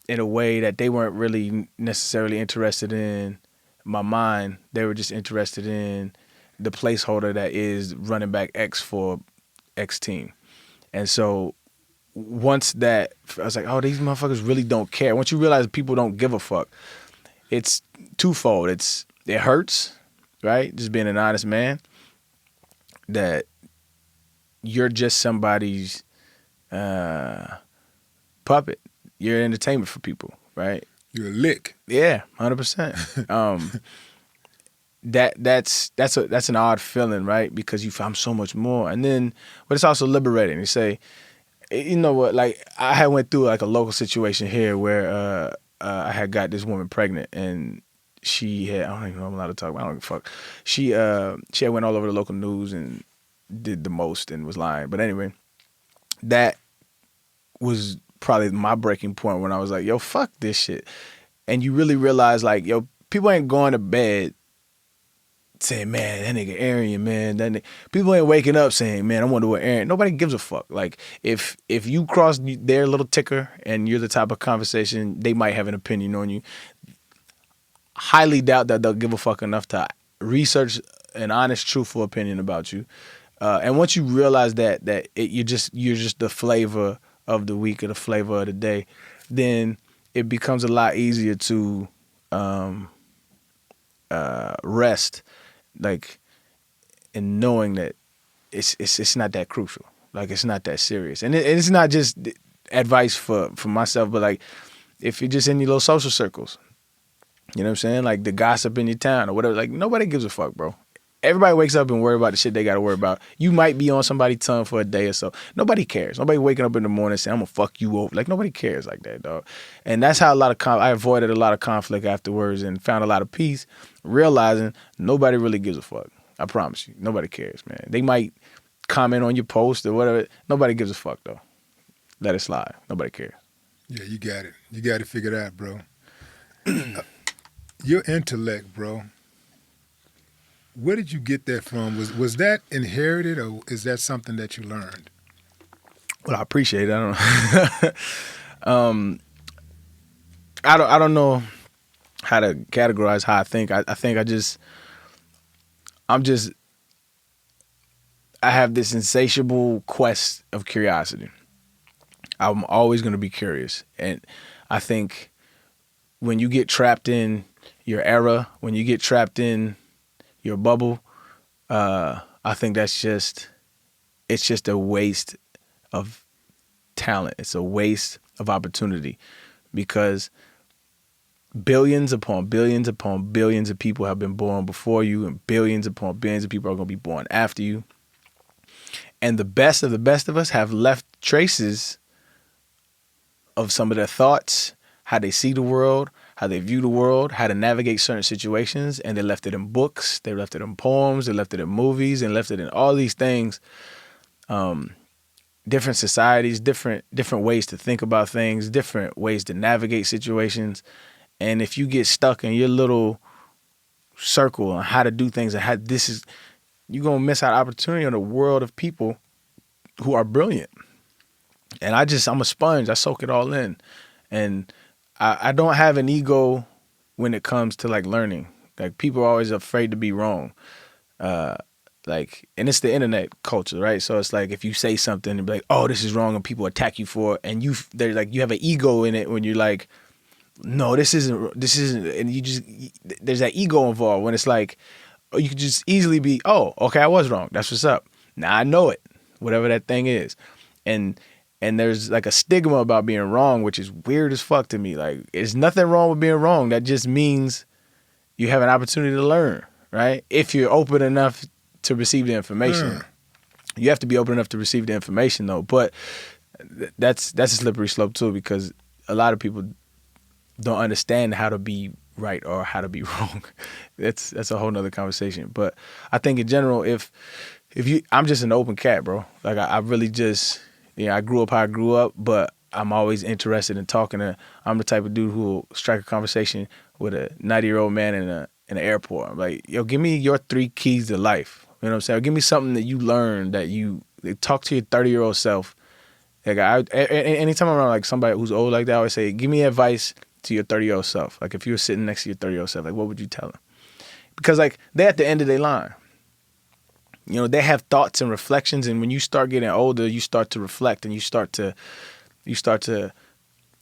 [SPEAKER 3] in a way that they weren't really necessarily interested in my mind. They were just interested in the placeholder that is running back X for X team. And so once that, I was like, oh, these motherfuckers really don't care. Once you realize people don't give a fuck, it's twofold. It hurts, right? Just being an honest man, that you're just somebody's puppet. You're entertainment for people, right?
[SPEAKER 2] You're a lick.
[SPEAKER 3] Yeah, 100%. That's an odd feeling, right? Because you found so much more, and then, but it's also liberating. You say, you know what? Like I had went through like a local situation here where I had got this woman pregnant, and she had, I don't even know I'm allowed to talk about. I don't give a fuck. She had went all over the local news and did the most and was lying. But anyway, that was probably my breaking point when I was like, yo, fuck this shit. And you really realize, like, yo, people ain't going to bed saying, man, that nigga Arian, man. People ain't waking up saying, man, I wonder what Arian. Nobody gives a fuck. Like, if you cross their little ticker and you're the type of conversation, they might have an opinion on you. Highly doubt that they'll give a fuck enough to research an honest, truthful opinion about you. And once you realize that you're just the flavor of the week or the flavor of the day, then it becomes a lot easier to rest, like, in knowing that it's not that crucial, like it's not that serious, and it's not just advice for myself, but like if you're just in your little social circles, you know what I'm saying, like the gossip in your town or whatever, like nobody gives a fuck, bro. Everybody wakes up and worry about the shit they got to worry about. You might be on somebody's tongue for a day or so. Nobody cares. Nobody waking up in the morning saying, I'm going to fuck you over. Like, nobody cares like that, dog. And that's how I avoided a lot of conflict afterwards and found a lot of peace, realizing nobody really gives a fuck. I promise you. Nobody cares, man. They might comment on your post or whatever. Nobody gives a fuck, though. Let it slide. Nobody cares.
[SPEAKER 2] Yeah, you got it. You got it figured out, bro. Your intellect, bro. Where did you get that from? Was that inherited, or is that something that you learned?
[SPEAKER 3] Well, I appreciate it. I don't I don't know how to categorize how I think. I think I have this insatiable quest of curiosity. I'm always going to be curious. And I think when you get trapped in your era, when you get trapped in your bubble, I think it's just a waste of talent. It's a waste of opportunity, because billions upon billions upon billions of people have been born before you, and billions upon billions of people are going to be born after you. And the best of us have left traces of some of their thoughts, how they see the world, how they view the world, how to navigate certain situations, and they left it in books, they left it in poems, they left it in movies, and left it in all these things. Different societies, different ways to think about things, different ways to navigate situations. And if you get stuck in your little circle on how to do things and how this is, you're gonna miss out opportunity on a world of people who are brilliant. And I'm a sponge. I soak it all in. And I don't have an ego when it comes to like learning. Like people are always afraid to be wrong. And it's the internet culture, right? So it's like if you say something and be like, oh, this is wrong, and people attack you for it, and you have an ego in it when you're like, no, this isn't, and there's that ego involved when it's like, oh, you could just easily be, oh, okay, I was wrong. That's what's up. Now I know it, whatever that thing is. And there's like a stigma about being wrong, which is weird as fuck to me. Like, there's nothing wrong with being wrong. That just means you have an opportunity to learn, right? If you're open enough to receive the information. You have to be open enough to receive the information, though. But that's a slippery slope too, because a lot of people don't understand how to be right or how to be wrong. That's a whole nother conversation. But I think in general, if I'm just an open cat, bro. Like I really just, I grew up how I grew up, but I'm always interested in talking to. I'm the type of dude who will strike a conversation with a 90-year-old man in an airport. I'm like, yo, give me your 3 keys to life. You know what I'm saying? Or give me something that you learned that you talk to your 30-year-old self. Like anytime I'm around like somebody who's old like that, I always say, give me advice to your 30-year-old self. Like if you were sitting next to your 30-year-old self, like what would you tell them? Because like they're at the end of their line. You know, they have thoughts and reflections, and when you start getting older, you start to reflect and you start to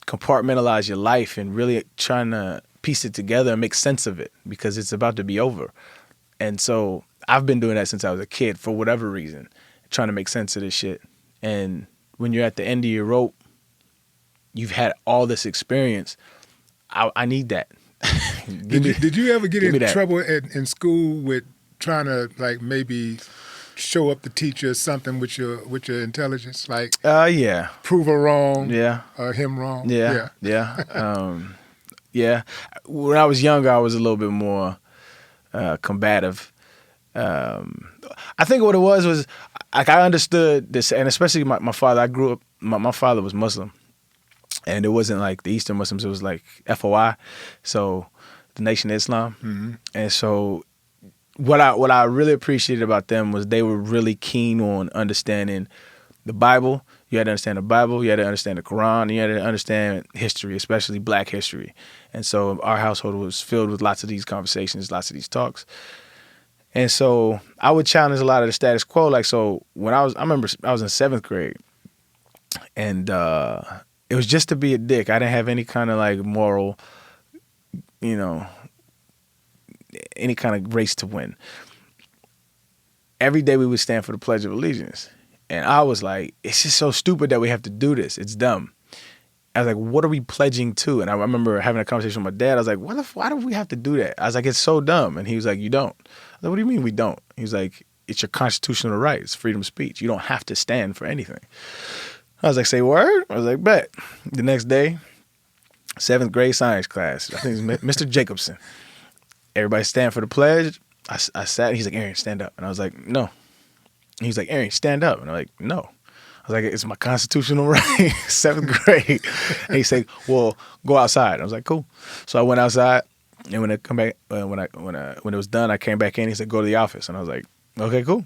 [SPEAKER 3] compartmentalize your life and really trying to piece it together and make sense of it because it's about to be over. And so I've been doing that since I was a kid for whatever reason, trying to make sense of this shit. And when you're at the end of your rope, you've had all this experience. I need that.
[SPEAKER 2] Did you ever get in trouble in school with trying to like maybe show up the teacher or something with your intelligence? Like
[SPEAKER 3] yeah.
[SPEAKER 2] Prove her wrong.
[SPEAKER 3] Yeah.
[SPEAKER 2] Or him wrong.
[SPEAKER 3] Yeah. Yeah. When I was younger, I was a little bit more combative. I think what it was like I understood this, and especially my father. I grew up. My father was Muslim, and it wasn't like the Eastern Muslims. It was like FOI, so the Nation of Islam. Mm-hmm. And so what I really appreciated about them was they were really keen on understanding the Bible. You had to understand the Bible. You had to understand the Quran. And you had to understand history, especially Black history. And so our household was filled with lots of these conversations, lots of these talks. And so I would challenge a lot of the status quo. Like, so when I remember I was in 7th grade, and it was just to be a dick. I didn't have any kind of like moral, any kind of race to win. Every day we would stand for the Pledge of Allegiance. And I was like, it's just so stupid that we have to do this. It's dumb. I was like, what are we pledging to? And I remember having a conversation with my dad. I was like, why do we have to do that? I was like, it's so dumb. And he was like, you don't. I was like, what do you mean we don't? He was like, it's your constitutional right. It's freedom of speech. You don't have to stand for anything. I was like, say word? I was like, bet. The next day, 7th grade science class. I think it was Mr. Jacobson. Everybody stand for the pledge. I sat. He's like, Arian, stand up. And I was like, no. And he's like, Arian, stand up. And I'm like, no. I was like, it's my constitutional right. 7th grade. And he said, well, go outside. I was like, cool. So I went outside, and when I come back, when it was done, I came back in. He said, go to the office. And I was like, okay, cool.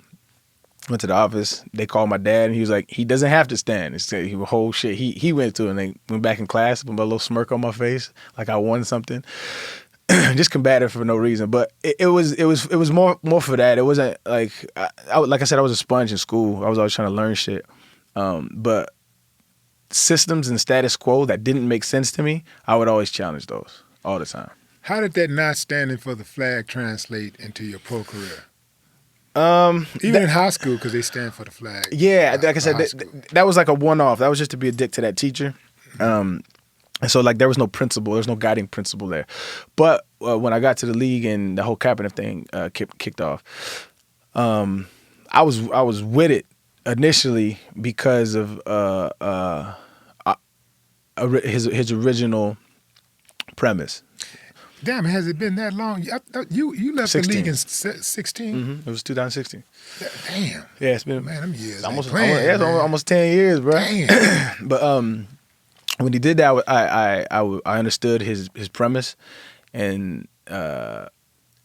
[SPEAKER 3] Went to the office. They called my dad, and he was like, he doesn't have to stand. It's the whole shit. He went to it, and they went back in class with a little smirk on my face, like I won something. Just combative for no reason. But it was more for that. It wasn't like like I said, I was a sponge in school. I was always trying to learn shit. But systems and status quo that didn't make sense to me, I would always challenge those all the time.
[SPEAKER 2] How did that not standing for the flag translate into your pro career? Even in high school, because they stand for the flag.
[SPEAKER 3] Yeah, like I said, that was like a one-off. That was just to be a dick to that teacher. And so like there was no principle, there was no guiding principle there. But when I got to the league and the whole Kaepernick thing kicked off, I was with it initially because of his original premise.
[SPEAKER 2] Damn, has it been that long? I thought you left
[SPEAKER 3] 16.
[SPEAKER 2] the league in 16?
[SPEAKER 3] Mm-hmm. It was 2016.
[SPEAKER 2] Damn.
[SPEAKER 3] Yeah, it's been
[SPEAKER 2] man. Them years
[SPEAKER 3] almost 10 years, bro.
[SPEAKER 2] Damn.
[SPEAKER 3] But when he did that, I understood his premise, and I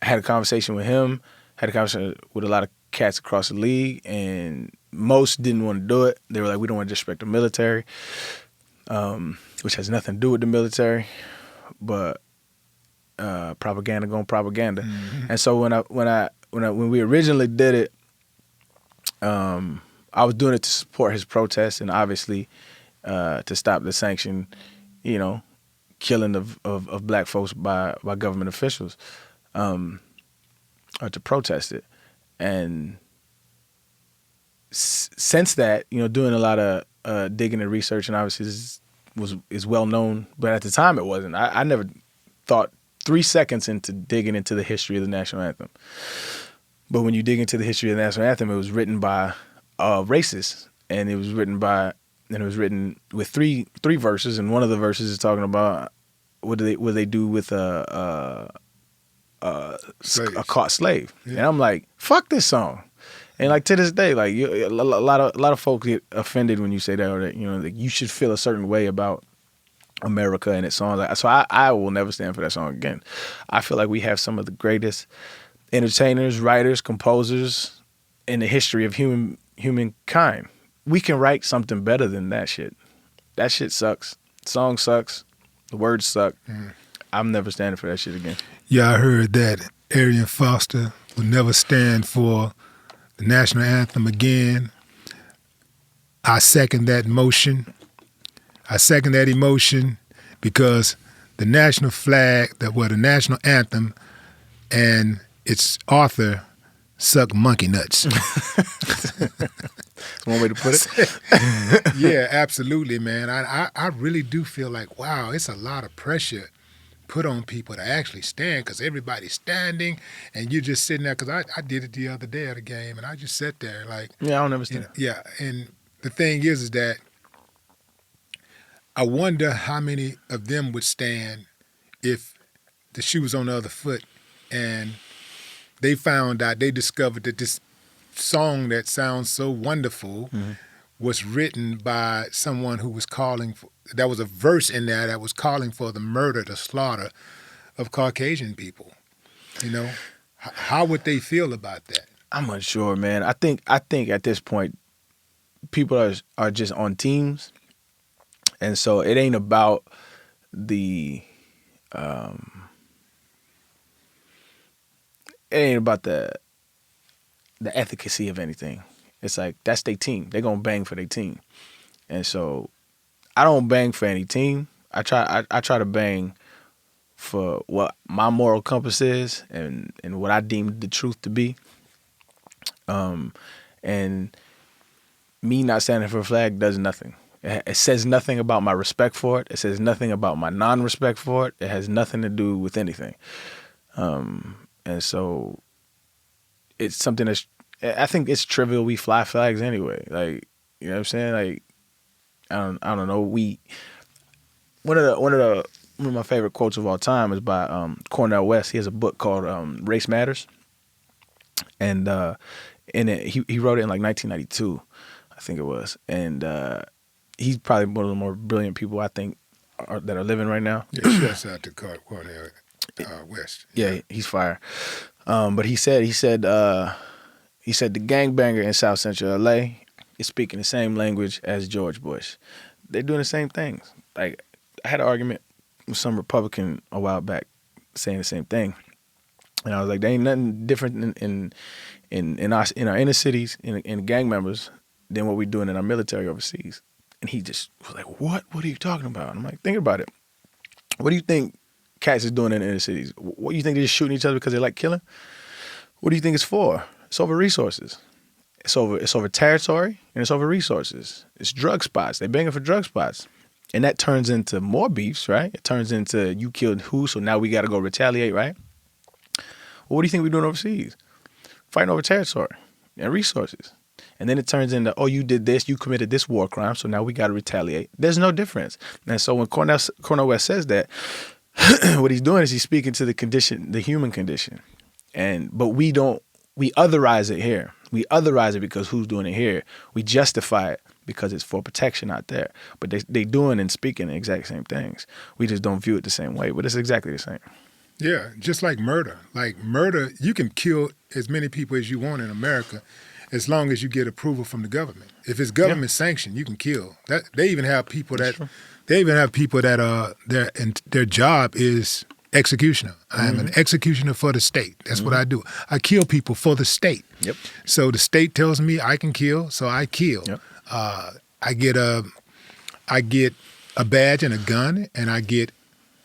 [SPEAKER 3] had a conversation with him. Had a conversation with a lot of cats across the league, and most didn't want to do it. They were like, "We don't want to disrespect the military," which has nothing to do with the military, but propaganda going propaganda. Mm-hmm. And so when we originally did it, I was doing it to support his protest and obviously to stop the sanction, killing of black folks by government officials, or to protest it. And since that, doing a lot of digging and research, and obviously this is well known, but at the time it wasn't. I never thought 3 seconds into digging into the history of the national anthem. But when you dig into the history of the national anthem, it was written by racists, and it was written with three verses, and one of the verses is talking about what they do with a caught slave. Yeah. And I'm like, fuck this song. And like to this day, like a lot of folks get offended when you say that, or that like you should feel a certain way about America and its songs. So I will never stand for that song again. I feel like we have some of the greatest entertainers, writers, composers in the history of humankind. We can write something better than that shit. That shit sucks. The song sucks. The words suck. I'm never standing for that shit again.
[SPEAKER 2] Yeah, I heard that Arian Foster will never stand for the national anthem again. I second that motion. I second that emotion because the national flag, the national anthem, and its author suck monkey nuts.
[SPEAKER 3] That's one way to put it.
[SPEAKER 2] Yeah, absolutely, man. I really do feel like, wow, it's a lot of pressure put on people to actually stand because everybody's standing and you're just sitting there. Because I did it the other day at a game and I just sat there like.
[SPEAKER 3] Yeah, I don't understand.
[SPEAKER 2] Yeah, and the thing is that I wonder how many of them would stand if the shoe was on the other foot and they discovered that this song that sounds so wonderful was written by someone who was calling for, there was a verse in there that was calling for the murder, the slaughter of Caucasian people. How would they feel about that?
[SPEAKER 3] I'm unsure, man. I think at this point, people are just on teams. And so it ain't about the efficacy of anything. It's like that's their team. They're gonna bang for their team. And so I don't bang for any team. I try to bang for what my moral compass is and what I deem the truth to be. And me not standing for a flag does nothing. It says nothing about my respect for it. It says nothing about my non-respect for it. It has nothing to do with anything. And so it's something that's, I think it's trivial. We fly flags anyway. Like, you know what I'm saying? Like, I don't know. One of my favorite quotes of all time is by Cornel West. He has a book called Race Matters. And in it, he wrote it in like 1992, I think it was. And he's probably one of the more brilliant people I think that are living right now.
[SPEAKER 2] Yeah, shouts out to Cornel West.
[SPEAKER 3] Yeah, he's fire. But he said the gangbanger in South Central LA is speaking the same language as George Bush. They're doing the same things. Like, I had an argument with some Republican a while back saying the same thing. And I was like, there ain't nothing different in our inner cities, in gang members, than what we're doing in our military overseas. And he just was like, what? What are you talking about? And I'm like, think about it. What do you think cats is doing in the inner cities? What do you think they're just shooting each other because they like killing? What do you think it's for? It's over resources. It's over territory, and it's over resources. It's drug spots. They're banging for drug spots. And that turns into more beefs, right? It turns into you killed who, so now we got to go retaliate, right? Well, what do you think we're doing overseas? Fighting over territory and resources. And then it turns into, oh, you did this, you committed this war crime, so now we got to retaliate. There's no difference. And so when Cornel West says that, what he's doing is he's speaking to the condition, the human condition. But we otherize it here. We otherize it because who's doing it here? We justify it because it's for protection out there. But they doing and speaking the exact same things. We just don't view it the same way, but it's exactly the same.
[SPEAKER 2] Yeah, just like murder. Like murder, you can kill as many people as you want in America as long as you get approval from the government. If it's government sanctioned, you can kill. They even have people that their job is executioner. I am an executioner for the state. That's what I do. I kill people for the state.
[SPEAKER 3] Yep.
[SPEAKER 2] So the state tells me I can kill, so I kill.
[SPEAKER 3] Yep.
[SPEAKER 2] I get a badge and a gun, and I get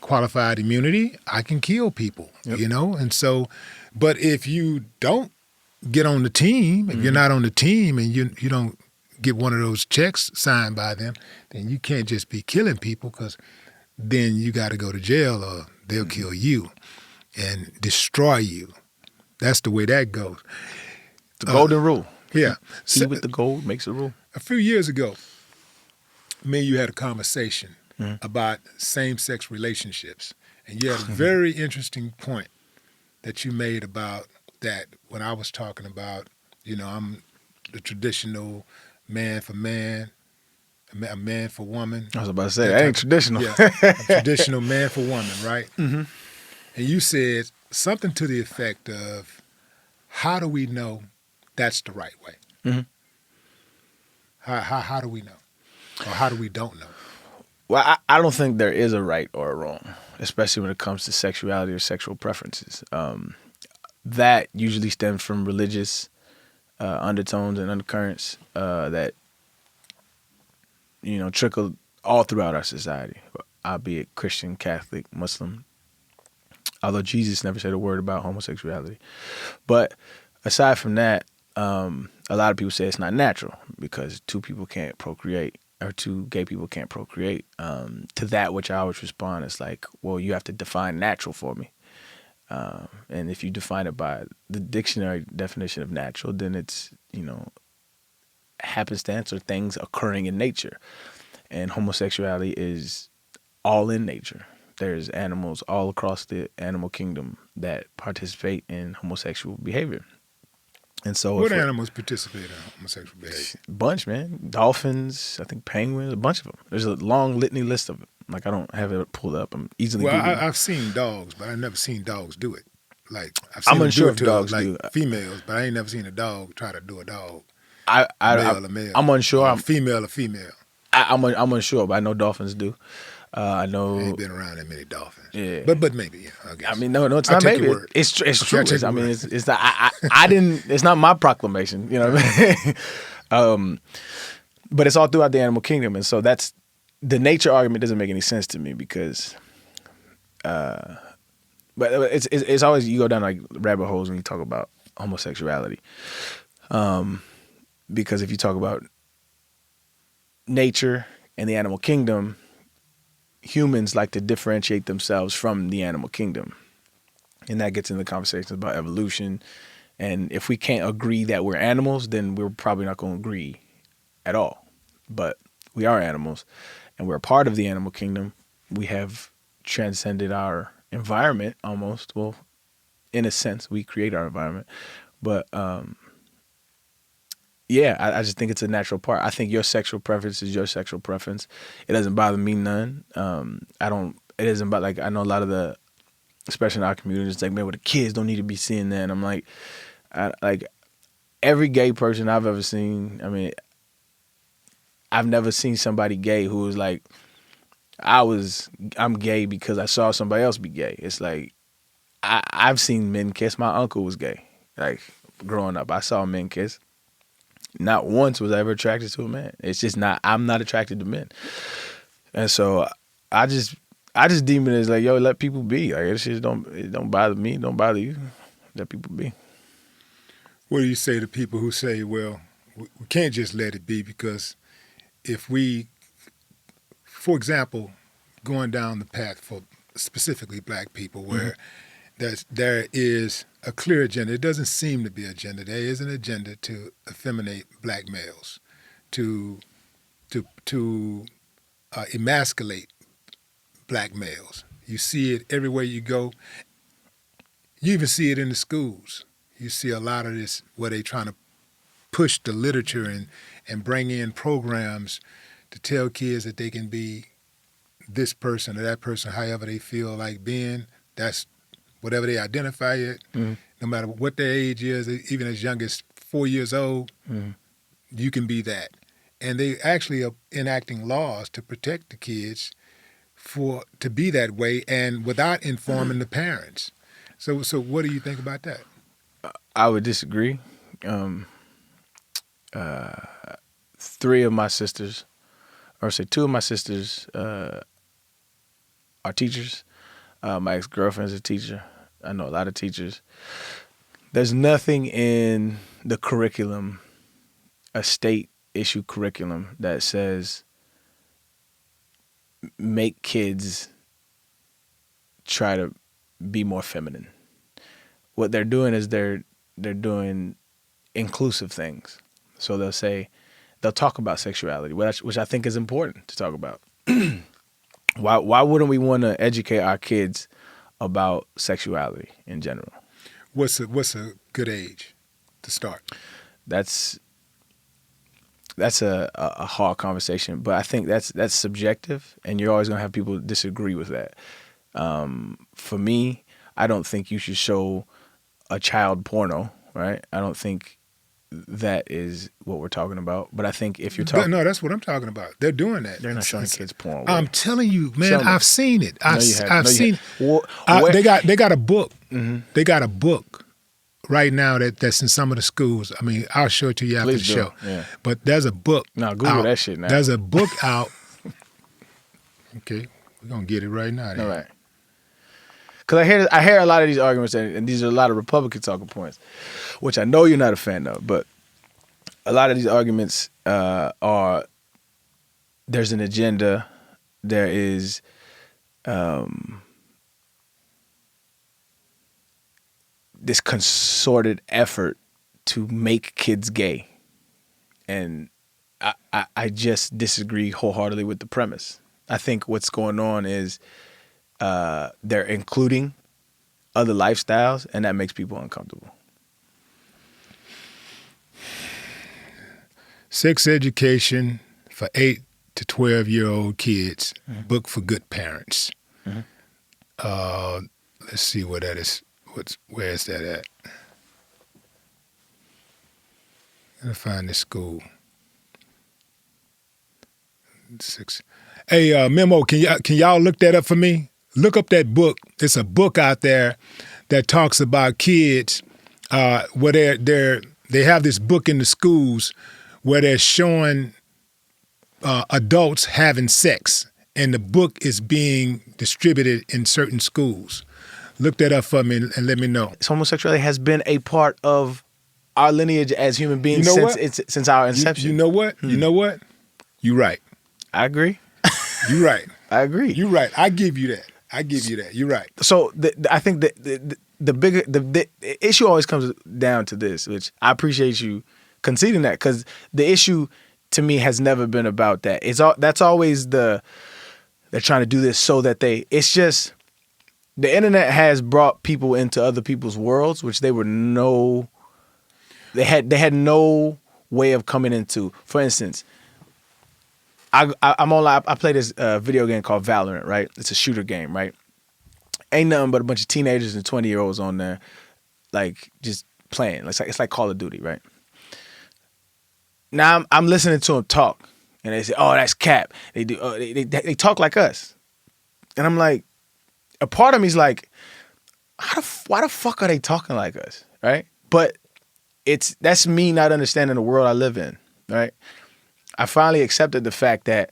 [SPEAKER 2] qualified immunity. I can kill people, you know? And so, but if you don't get on the team, if you're not on the team and you don't get one of those checks signed by them, then you can't just be killing people, because then you got to go to jail or they'll kill you and destroy you. That's the way that goes.
[SPEAKER 3] The golden rule.
[SPEAKER 2] Yeah.
[SPEAKER 3] He with the gold makes the rule.
[SPEAKER 2] A few years ago, me and you had a conversation about same-sex relationships. And you had a very interesting point that you made about that when I was talking about, I'm the traditional man for man, a man for woman.
[SPEAKER 3] I was about to say, that ain't traditional.
[SPEAKER 2] Yeah, a traditional man for woman, right? Mm-hmm. And you said something to the effect of, how do we know that's the right way? Mm-hmm. How do we know? Or how do we don't know?
[SPEAKER 3] Well, I don't think there is a right or a wrong, especially when it comes to sexuality or sexual preferences. That usually stems from religious undertones and undercurrents that trickle all throughout our society, albeit Christian, Catholic, Muslim. Although Jesus never said a word about homosexuality. But aside from that, a lot of people say it's not natural because two people can't procreate, or two gay people can't procreate. To that, which I always respond is like, well, you have to define natural for me. And if you define it by the dictionary definition of natural, then it's, happenstance or things occurring in nature. And homosexuality is all in nature. There's animals all across the animal kingdom that participate in homosexual behavior. And so,
[SPEAKER 2] what animals participate in homosexual behavior?
[SPEAKER 3] A bunch, man. Dolphins, I think penguins, a bunch of them. There's a long litany list of it. Like, I don't have it pulled up. I'm easily.
[SPEAKER 2] Well, I've seen dogs, but I've never seen dogs do it. Like,
[SPEAKER 3] I'm unsure if dogs
[SPEAKER 2] do females, but I ain't never seen a dog try to do a dog.
[SPEAKER 3] Male or male. I'm unsure.
[SPEAKER 2] Or female or female.
[SPEAKER 3] I'm unsure, but I know dolphins do. I know.
[SPEAKER 2] I ain't been around that many dolphins.
[SPEAKER 3] Yeah,
[SPEAKER 2] but maybe, yeah. I guess.
[SPEAKER 3] I mean, no, it's not maybe. It's true. It's not. I didn't. It's not my proclamation. You know what I mean? But it's all throughout the animal kingdom, and so that's the nature argument doesn't make any sense to me because. But it's always you go down like rabbit holes when you talk about homosexuality, because if you talk about nature and the animal kingdom, humans like to differentiate themselves from the animal kingdom. And that gets into conversations about evolution. And if we can't agree that we're animals, then we're probably not going to agree at all. But we are animals, and we're a part of the animal kingdom. We have transcended our environment almost. Well, in a sense, we create our environment. But yeah, I just think it's a natural part. I think your sexual preference is your sexual preference. It doesn't bother me none. It isn't about, like, I know a lot of the, especially in our community, it's like, man, well, the kids don't need to be seeing that. And I'm like, every gay person I've ever seen, I mean, I've never seen somebody gay who was like, I'm gay because I saw somebody else be gay. It's like, I've seen men kiss. My uncle was gay. Like, growing up, I saw men kiss. Not once was I ever attracted to a man. It's just not, I'm not attracted to men. And so I just deem it as like, yo, let people be. Like, it don't bother me, don't bother you. Let people be.
[SPEAKER 2] What do you say to people who say, well, we can't just let it be because if we, for example, going down the path for specifically black people where there is a clear agenda. It doesn't seem to be an agenda. There is an agenda to effeminate black males, to emasculate black males. You see it everywhere you go. You even see it in the schools. You see a lot of this where they trying to push the literature and bring in programs to tell kids that they can be this person or that person, however they feel like being. That's whatever they identify it, no matter what their age is, even as young as 4 years old, you can be that. And they actually are enacting laws to protect the kids to be that way and without informing the parents. So what do you think about that?
[SPEAKER 3] I would disagree. Two of my sisters are teachers. My ex-girlfriend's a teacher. I know a lot of teachers. There's nothing in the curriculum, a state issue curriculum, that says make kids try to be more feminine. What they're doing is they're doing inclusive things. So they'll talk about sexuality, which I think is important to talk about. Why wouldn't we want to educate our kids about sexuality in general?
[SPEAKER 2] What's a good age to start?
[SPEAKER 3] That's a hard conversation, but I think that's subjective, and you're always gonna have people disagree with that. For me, I don't think you should show a child porno, right? I don't think that is what we're talking about. But I think if you're talking...
[SPEAKER 2] No, that's what I'm talking about. They're doing that.
[SPEAKER 3] They're not showing kids porn.
[SPEAKER 2] I'm telling you, man, I've seen it. I've seen
[SPEAKER 3] it.
[SPEAKER 2] They got a book. Mm-hmm. They got a book right now that's in some of the schools. I mean, I'll show it to you after the show.
[SPEAKER 3] Yeah.
[SPEAKER 2] But there's a book.
[SPEAKER 3] No, Google that shit now.
[SPEAKER 2] There's a book out. Okay, we're going to get it right now.
[SPEAKER 3] All right. Because I hear a lot of these arguments, and these are a lot of Republican talking points, which I know you're not a fan of, but a lot of these arguments are there's an agenda, there is this concerted effort to make kids gay. And I just disagree wholeheartedly with the premise. I think what's going on is they're including other lifestyles, and that makes people uncomfortable.
[SPEAKER 2] Sex education for 8 to 12-year-old kids, book for good parents. Mm-hmm. Let's see where that is. Where is that at? I'm gonna find this school. 6. Hey, Memo, can y'all look that up for me? Look up that book. It's a book out there that talks about kids where they have this book in the schools where they're showing adults having sex, and the book is being distributed in certain schools. Look that up for me and let me know.
[SPEAKER 3] Homosexuality has been a part of our lineage as human beings since our inception.
[SPEAKER 2] You know what? You know what? You're right.
[SPEAKER 3] I agree.
[SPEAKER 2] You're right.
[SPEAKER 3] I agree.
[SPEAKER 2] You're right. I give you that. You're right.
[SPEAKER 3] So I think the issue always comes down to this, which I appreciate you conceding that, because the issue to me has never been about that. That's always they're trying to do this so that it's just the internet has brought people into other people's worlds, which they had no way of coming into. For instance, I'm online. I play this video game called Valorant, right? It's a shooter game, right? Ain't nothing but a bunch of teenagers and 20-year-olds on there, like just playing. It's like Call of Duty, right? Now I'm listening to them talk, and they say, "Oh, that's cap." They do. They talk like us, and I'm like, a part of me's like, why the fuck are they talking like us, right? But that's me not understanding the world I live in, right? I finally accepted the fact that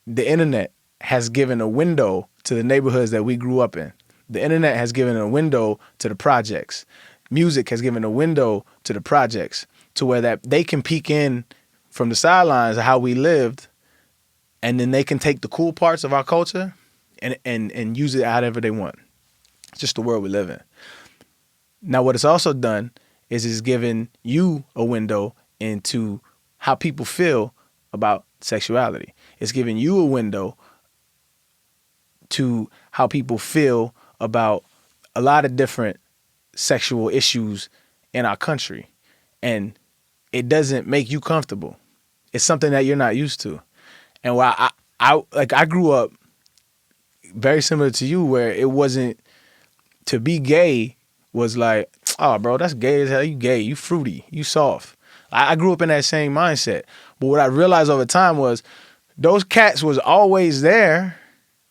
[SPEAKER 3] the internet has given a window to the neighborhoods that we grew up in. The internet has given a window to the projects. Music has given a window to the projects, to where that they can peek in from the sidelines of how we lived, and then they can take the cool parts of our culture and use it however they want. It's just the world we live in. Now, what it's also done is it's given you a window into how people feel about sexuality. It's giving you a window to how people feel about a lot of different sexual issues in our country. And it doesn't make you comfortable. It's something that you're not used to. And while I grew up very similar to you, where it wasn't, to be gay was like, oh, bro, that's gay as hell. You gay, you fruity, you soft. I grew up in that same mindset. But what I realized over time was those cats was always there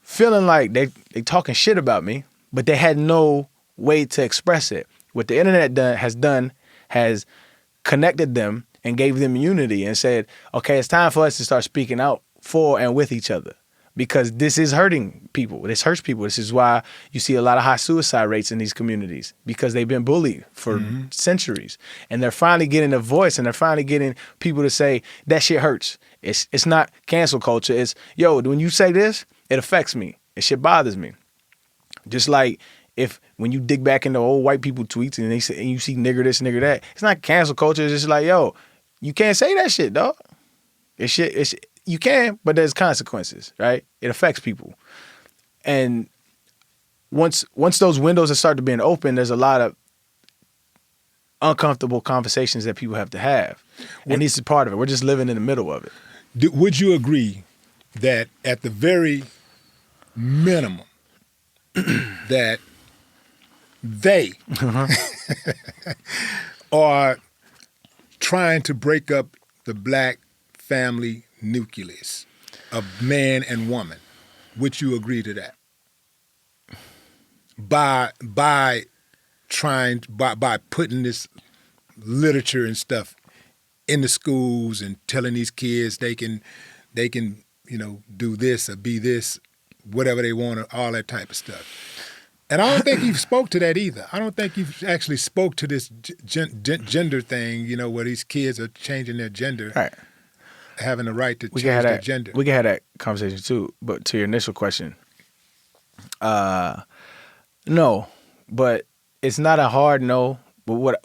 [SPEAKER 3] feeling like they talking shit about me, but they had no way to express it. What the internet has connected them and gave them unity and said, okay, it's time for us to start speaking out for and with each other, because this is hurting people. This hurts people. This is why you see a lot of high suicide rates in these communities, because they've been bullied for centuries. And they're finally getting a voice, and they're finally getting people to say, that shit hurts. It's not cancel culture. It's, yo, when you say this, it affects me. It shit bothers me. Just like when you dig back into old white people tweets and they say, and you see nigger this, nigger that, it's not cancel culture. It's just like, yo, you can't say that shit, dog. You can, but there's consequences, right? It affects people. And once those windows have started being open, there's a lot of uncomfortable conversations that people have to have. And this is part of it. We're just living in the middle of it.
[SPEAKER 2] Would you agree that at the very minimum that they are trying to break up the black family nucleus of man and woman? Would you agree to that? By putting this literature and stuff in the schools and telling these kids they can do this or be this, whatever they want, or all that type of stuff. And I don't think you spoke to that either. I don't think you actually spoke to this gender thing, where these kids are changing their gender,
[SPEAKER 3] right,
[SPEAKER 2] having the right to change their gender.
[SPEAKER 3] We can have that conversation too, but to your initial question, no, but it's not a hard no, but what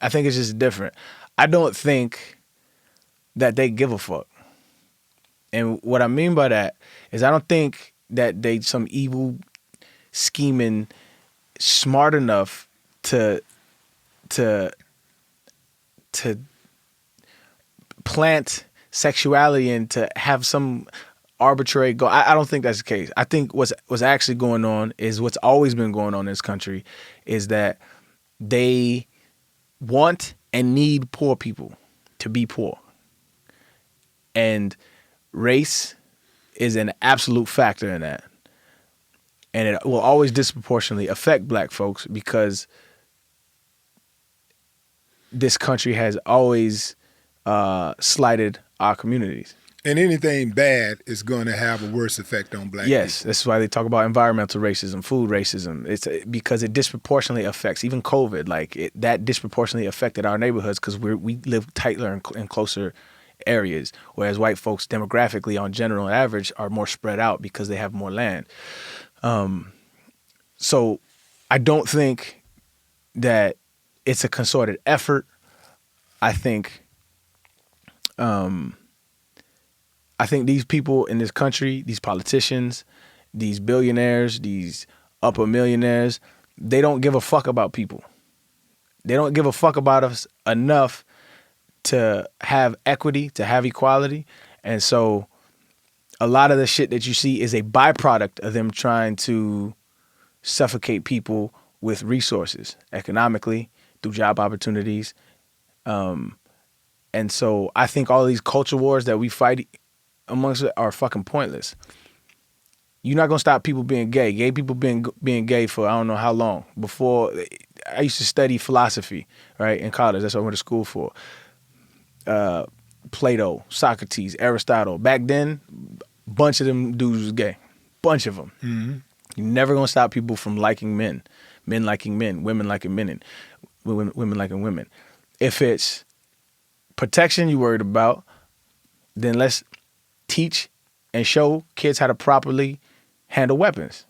[SPEAKER 3] I think it's just different. I don't think that they give a fuck. And what I mean by that is I don't think that they some evil scheming smart enough to plant sexuality and to have some arbitrary goal. I don't think that's the case. I think what's actually going on is what's always been going on in this country is that they want and need poor people to be poor. And race is an absolute factor in that. And it will always disproportionately affect black folks because this country has always slighted our communities.
[SPEAKER 2] And anything bad is going to have a worse effect on black people.
[SPEAKER 3] Yes, that's why they talk about environmental racism, food racism. It's because it disproportionately affects, even COVID, that disproportionately affected our neighborhoods because we live tighter and closer areas, whereas white folks demographically on general and average are more spread out because they have more land. So I don't think that it's a concerted effort. I think these people in this country, these politicians, these billionaires, these upper millionaires, they don't give a fuck about people. They don't give a fuck about us enough to have equity, to have equality. And so a lot of the shit that you see is a byproduct of them trying to suffocate people with resources, economically, through job opportunities. And so I think all these culture wars that we fight amongst it are fucking pointless. You're not gonna stop people being gay. Gay people being gay for I don't know how long. Before, I used to study philosophy, right, in college. That's what I went to school for. Plato, Socrates, Aristotle. Back then, a bunch of them dudes was gay. Bunch of them. Mm-hmm. You're never gonna stop people from liking men liking men, women liking men, and women liking women. If it's protection you're worried about, then let's teach and show kids how to properly handle weapons.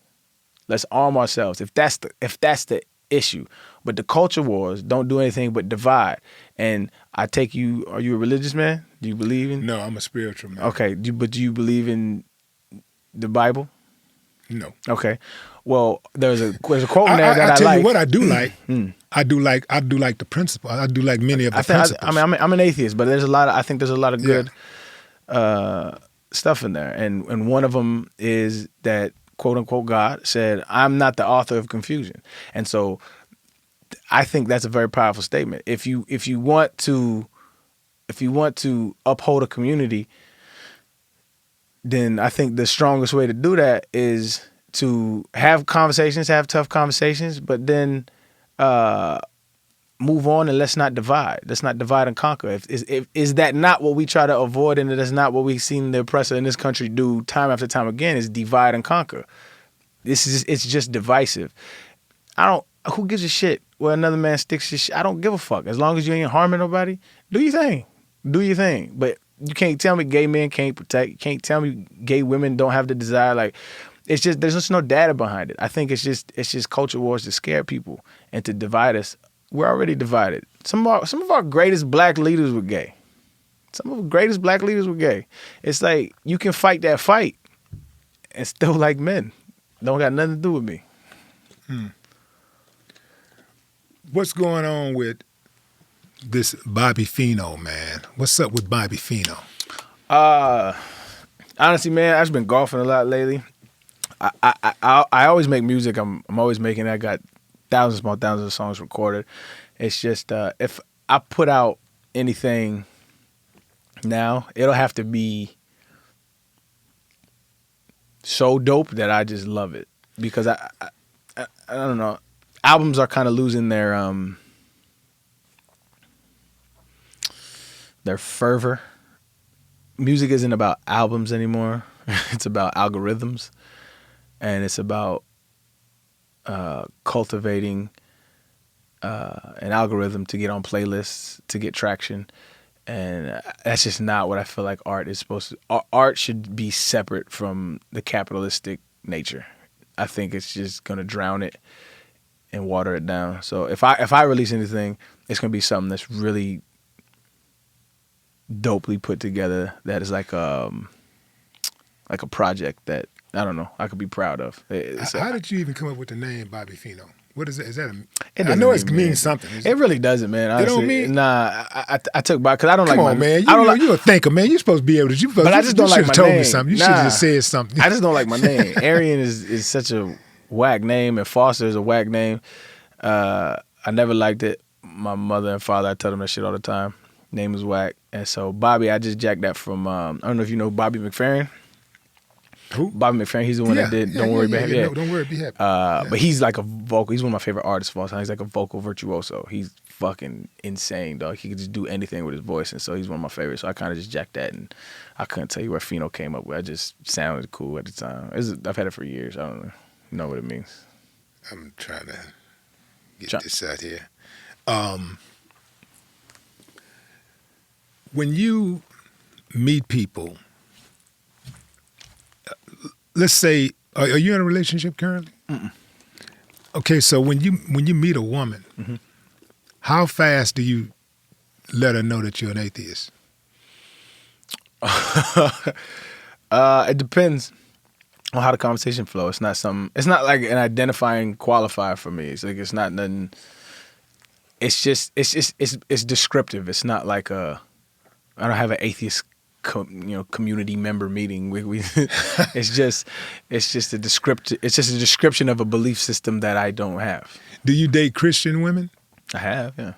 [SPEAKER 3] Let's arm ourselves if that's the issue. But the culture wars don't do anything but divide. And I take you, are you a religious man? Do you believe in?
[SPEAKER 2] No, I'm a spiritual man.
[SPEAKER 3] Okay, but do you believe in the Bible?
[SPEAKER 2] No.
[SPEAKER 3] Okay. Well, there's a quote in there that I like.
[SPEAKER 2] I tell you what I do like. I do like the principle. I do like many of the principles.
[SPEAKER 3] I'm an atheist, but I think there's a lot of good stuff in there, and one of them is that quote unquote God said, "I'm not the author of confusion," and so I think that's a very powerful statement. If you want to uphold a community, then I think the strongest way to do that is to have tough conversations, but then move on and let's not divide. Let's not divide and conquer. Is that not what we try to avoid, and that's not what we've seen the oppressor in this country do time after time again, is divide and conquer. It's just divisive. Who gives a shit where another man sticks his shit? I don't give a fuck. As long as you ain't harming nobody, do your thing. Do your thing. But you can't tell me gay men can't protect. You can't tell me gay women don't have the desire. Like, it's just, there's just no data behind it. I think it's just culture wars to scare people and to divide us. We're already divided. Some of our greatest black leaders were gay. Some of the greatest black leaders were gay. It's like, you can fight that fight and still like men. Don't got nothing to do with me.
[SPEAKER 2] What's going on with this Bobby Fino, man? What's up with Bobby Fino?
[SPEAKER 3] Honestly, man, I've just been golfing a lot lately. I always make music. I'm always making it. I got thousands of songs recorded. It's just if I put out anything now, it'll have to be so dope that I just love it, because I don't know. Albums are kind of losing their fervor. Music isn't about albums anymore. It's about algorithms, and it's about cultivating an algorithm to get on playlists, to get traction. And that's just not what I feel like art is supposed to. Art should be separate from the capitalistic nature. I think it's just gonna drown it and water it down. So if I release anything, it's gonna be something that's really dopely put together, that is like a project that, I don't know, I could be proud of.
[SPEAKER 2] How did you even come up with the name Bobby Fino? What is it? Is that
[SPEAKER 3] I know
[SPEAKER 2] it means something.
[SPEAKER 3] It really doesn't, man. Honestly.
[SPEAKER 2] It don't mean?
[SPEAKER 3] Nah, I took by, because I don't
[SPEAKER 2] Come
[SPEAKER 3] like
[SPEAKER 2] on,
[SPEAKER 3] my
[SPEAKER 2] man.
[SPEAKER 3] you're
[SPEAKER 2] a thinker, man. You're supposed to be able to.
[SPEAKER 3] But I just don't like my name.
[SPEAKER 2] You should have told me something. You should have just said something.
[SPEAKER 3] I just don't like my name. Arian is such a whack name, and Foster is a whack name. I never liked it. My mother and father, I tell them that shit all the time. Name is whack. And so Bobby, I just jacked that from, I don't know if you know Bobby McFerrin.
[SPEAKER 2] Who?
[SPEAKER 3] Bobby McFerrin. He's the one that did Don't Worry, Be Happy.
[SPEAKER 2] No, Don't Worry, Be Happy.
[SPEAKER 3] But he's like a vocal. He's one of my favorite artists of all time. He's like a vocal virtuoso. He's fucking insane, dog. He could just do anything with his voice, and so he's one of my favorites. So I kind of just jacked that, and I couldn't tell you where Fino came up with. I just sounded cool at the time. I've had it for years. I don't know what it means.
[SPEAKER 2] I'm trying to get this out here. When you meet people, let's say, are you in a relationship currently?
[SPEAKER 3] Mm-mm.
[SPEAKER 2] Okay, so when you meet a woman,
[SPEAKER 3] mm-hmm.
[SPEAKER 2] how fast do you let her know that you're an atheist?
[SPEAKER 3] It depends on how the conversation flows. It's not like an identifying qualifier for me. It's like, it's not nothing. It's descriptive. It's not like I don't have an atheist community member meeting. It's just a description of a belief system that I don't have.
[SPEAKER 2] Do you date Christian women?
[SPEAKER 3] I have, yeah.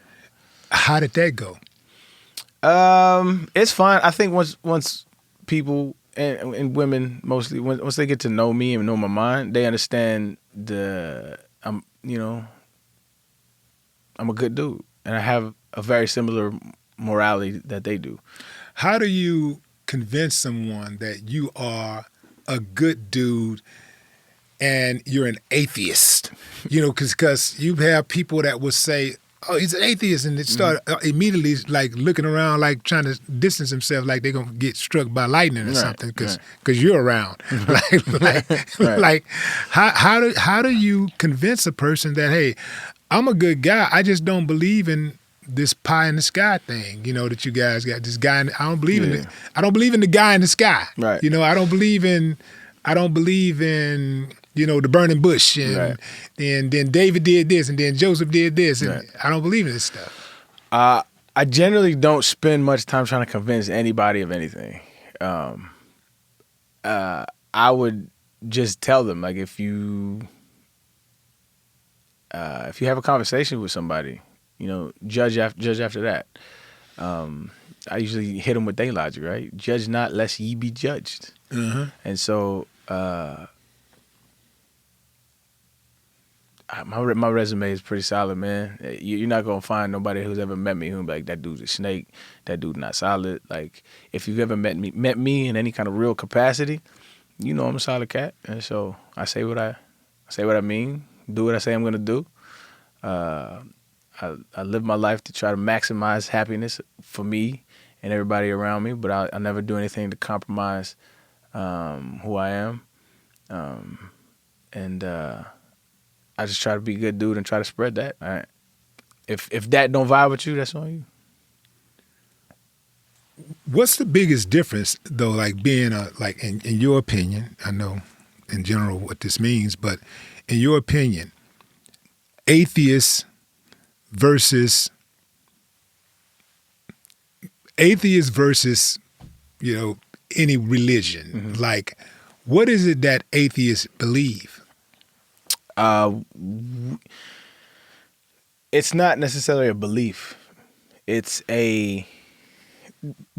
[SPEAKER 2] How did that go?
[SPEAKER 3] It's fine. I think once people and women mostly, once they get to know me and know my mind, they understand I'm a good dude, and I have a very similar morality that they do.
[SPEAKER 2] How do you convince someone that you are a good dude and you're an atheist? Because you have people that will say, "Oh, he's an atheist," and they start immediately like looking around, like trying to distance themselves, like they're gonna get struck by lightning or something, because you're around. Like how do you convince a person that, hey, I'm a good guy, I just don't believe in this pie in the sky thing, that you guys got this guy. I don't believe in it. I don't believe in the guy in the sky.
[SPEAKER 3] Right.
[SPEAKER 2] I don't believe in the burning bush, and then David did this, and then Joseph did this, and I don't believe in this stuff.
[SPEAKER 3] I generally don't spend much time trying to convince anybody of anything. I would just tell them, like, if you have a conversation with somebody, judge after that. I usually hit them with their logic, right? Judge not, lest ye be judged. Mm-hmm. And so my resume is pretty solid, man. You're not gonna find nobody who's ever met me who'll be like, that dude's a snake, that dude's not solid. Like, if you've ever met me in any kind of real capacity, I'm a solid cat. And so I say what I mean, do what I say I'm gonna do. I live my life to try to maximize happiness for me and everybody around me, but I never do anything to compromise who I am. And I just try to be a good dude and try to spread that. All right. If that don't vibe with you, that's on you.
[SPEAKER 2] What's the biggest difference, though, like being in your opinion, I know in general what this means, but in your opinion, atheists versus any religion. Mm-hmm. Like, what is it that atheists believe?
[SPEAKER 3] It's not necessarily a belief.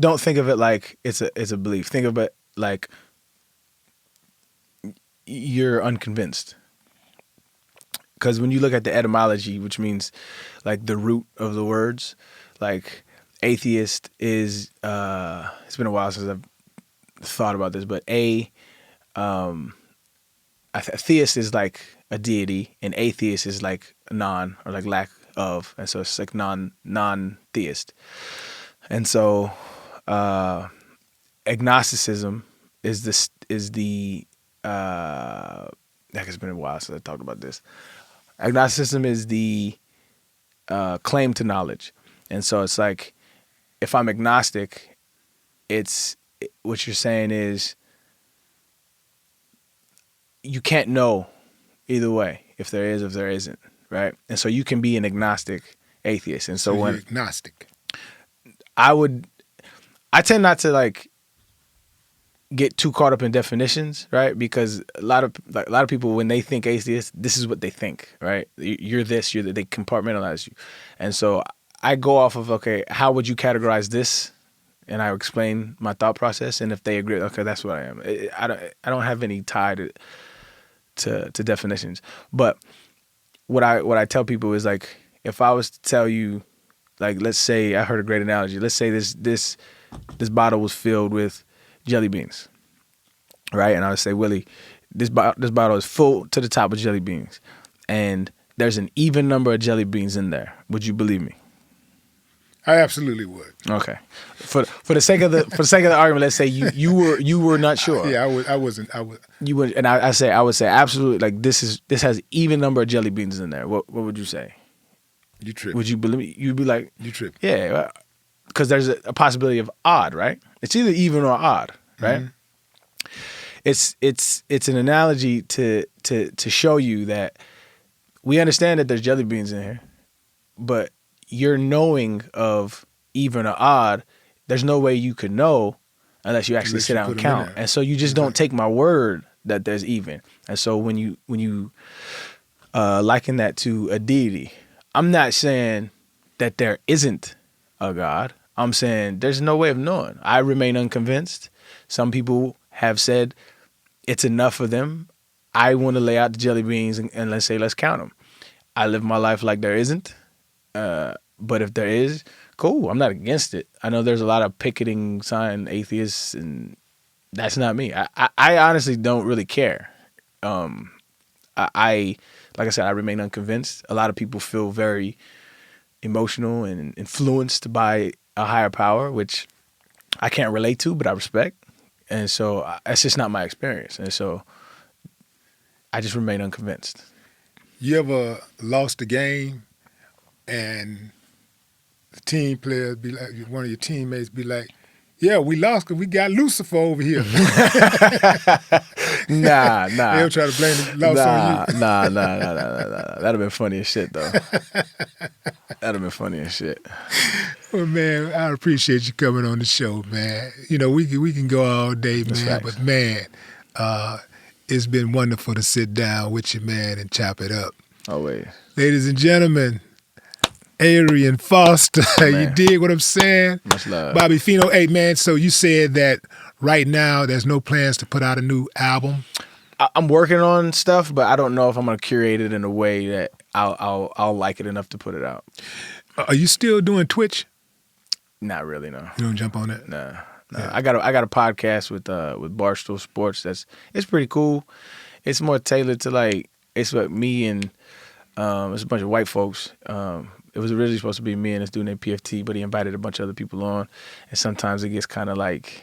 [SPEAKER 3] Don't think of it like it's a belief. Think of it like you're unconvinced. Because when you look at the etymology, which means like the root of the words, like atheist is, it's been a while since I've thought about this, but a theist is like a deity, and atheist is like non, or like lack of, and so it's like non-theist. And so agnosticism is the it's been a while since I talked about this. Agnosticism is the claim to knowledge. And so it's like, if I'm agnostic, what you're saying is you can't know either way, if there is or if there isn't, right? And so you can be an agnostic atheist. And so when
[SPEAKER 2] you're agnostic,
[SPEAKER 3] I tend not to like get too caught up in definitions, right? Because a lot of people, when they think atheist, this is what they think, right? You're this, you're that. They compartmentalize you. And so I go off of, okay, how would you categorize this? And I explain my thought process, and if they agree, okay, that's what I am. I don't have any tie to definitions. But what I tell people is, like, if I was to tell you, like, let's say, I heard a great analogy. Let's say this bottle was filled with jelly beans, right? And I would say, Willie, this bottle is full to the top with jelly beans, and there's an even number of jelly beans in there. Would you believe me?
[SPEAKER 2] I absolutely would.
[SPEAKER 3] Okay. For the sake of the argument, let's say you were not sure.
[SPEAKER 2] Yeah, I wasn't.
[SPEAKER 3] You would, and I would say absolutely, like, this has even number of jelly beans in there. What would you say?
[SPEAKER 2] You trip.
[SPEAKER 3] Would you believe me? You'd be like,
[SPEAKER 2] you trip.
[SPEAKER 3] Yeah, because there's a possibility of odd, right? It's either even or odd, right? Mm-hmm. It's an analogy to show you that we understand that there's jelly beans in here, but your knowing of even or odd, there's no way you could know unless you actually sit down and count. And so you just don't take my word that there's even. And so when you liken that to a deity, I'm not saying that there isn't a God. I'm saying there's no way of knowing. I remain unconvinced. Some people have said it's enough for them. I want to lay out the jelly beans and let's count them. I live my life like there isn't. But if there is, cool. I'm not against it. I know there's a lot of picketing sign atheists, and that's not me. I honestly don't really care. Like I said, I remain unconvinced. A lot of people feel very emotional and influenced by a higher power, which I can't relate to, but I respect. And so that's just not my experience. And so I just remain unconvinced.
[SPEAKER 2] You ever lost a game and the team players be like, one of your teammates be like, Yeah, we lost because we got Lucifer over here.
[SPEAKER 3] Nah.
[SPEAKER 2] They'll try to blame the loss on you.
[SPEAKER 3] Nah. That'd have been funny as shit, though. That'd have been funny as shit.
[SPEAKER 2] Well, man, I appreciate you coming on the show, man. You know, we can go all day, man, but man, it's been wonderful to sit down with you, man, and chop it up.
[SPEAKER 3] Always.
[SPEAKER 2] Ladies and gentlemen, Arian Foster, you dig what I'm saying?
[SPEAKER 3] Much love.
[SPEAKER 2] Bobby Fino, hey, man, so you said that right now there's no plans to put out a new album?
[SPEAKER 3] I'm working on stuff, but I don't know if I'm going to curate it in a way that I'll like it enough to put it out.
[SPEAKER 2] Are you still doing Twitch?
[SPEAKER 3] Not really, no.
[SPEAKER 2] You don't jump on it?
[SPEAKER 3] Nah.
[SPEAKER 2] Yeah.
[SPEAKER 3] I got a podcast with Barstool Sports. It's pretty cool. It's more tailored to like it's like me and it's a bunch of white folks. It was originally supposed to be me and this dude named PFT, but he invited a bunch of other people on, and sometimes it gets kind of like,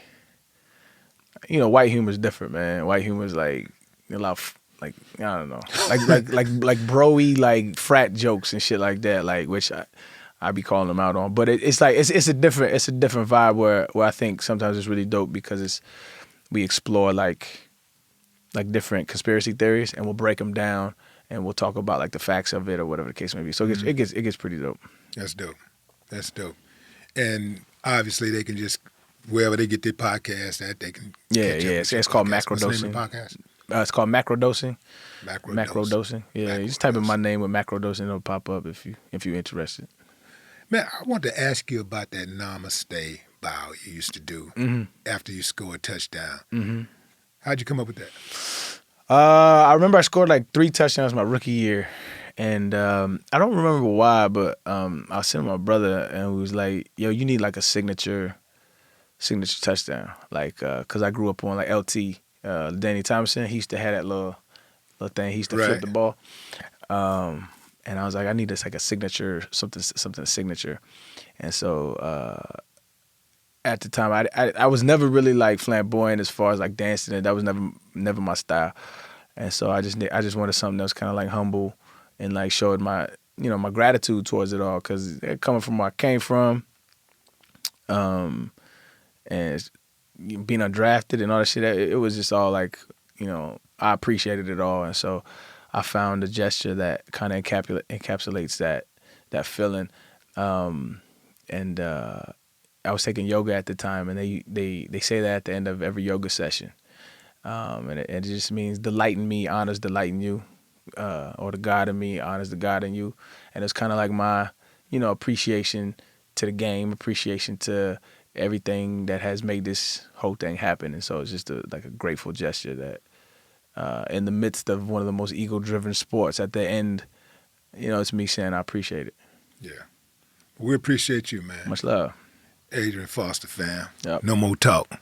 [SPEAKER 3] you know, white humor is different, man. White humor is like a lot of like I don't know, like bro-y like frat jokes and shit like that, like which I be calling them out on. But it's like it's a different vibe where I think sometimes it's really dope because we explore like different conspiracy theories and we'll break them down and we'll talk about like the facts of it or whatever the case may be. So it gets pretty dope.
[SPEAKER 2] That's dope. And obviously they can just wherever they get their podcast at, they can
[SPEAKER 3] It's called Macrodosing. It's called Macrodosing. Macrodosing. Yeah, you just type in my name with Macrodosing, it'll pop up if you're interested.
[SPEAKER 2] Man, I want to ask you about that namaste bow you used to do after you scored a touchdown. Mm-hmm. How'd you come up with that?
[SPEAKER 3] I remember I scored like 3 touchdowns my rookie year, and I don't remember why, but I was sitting with my brother, and we was like, "Yo, you need like a signature touchdown," like because I grew up on like LT, Danny Thompson. He used to have that little thing. He used to flip the ball. And I was like, I need this like a signature, something signature. And so at the time, I was never really like flamboyant as far as like dancing, and that was never my style. And so I just wanted something that was kind of like humble and like showed my my gratitude towards it all, because coming from where I came from, and being undrafted and all that shit, it was just all like I appreciated it all, and so I found a gesture that kind of encapsulates that feeling. And I was taking yoga at the time, and they say that at the end of every yoga session. And it just means delight in me honors delight in you, or the God in me honors the God in you. And it's kind of like my, appreciation to the game, appreciation to everything that has made this whole thing happen. And so it's just like a grateful gesture that, in the midst of one of the most ego-driven sports, at the end, it's me saying I appreciate it.
[SPEAKER 2] Yeah. We appreciate you, man.
[SPEAKER 3] Much love.
[SPEAKER 2] Adrian Foster, fam.
[SPEAKER 3] Yep.
[SPEAKER 2] No more talk.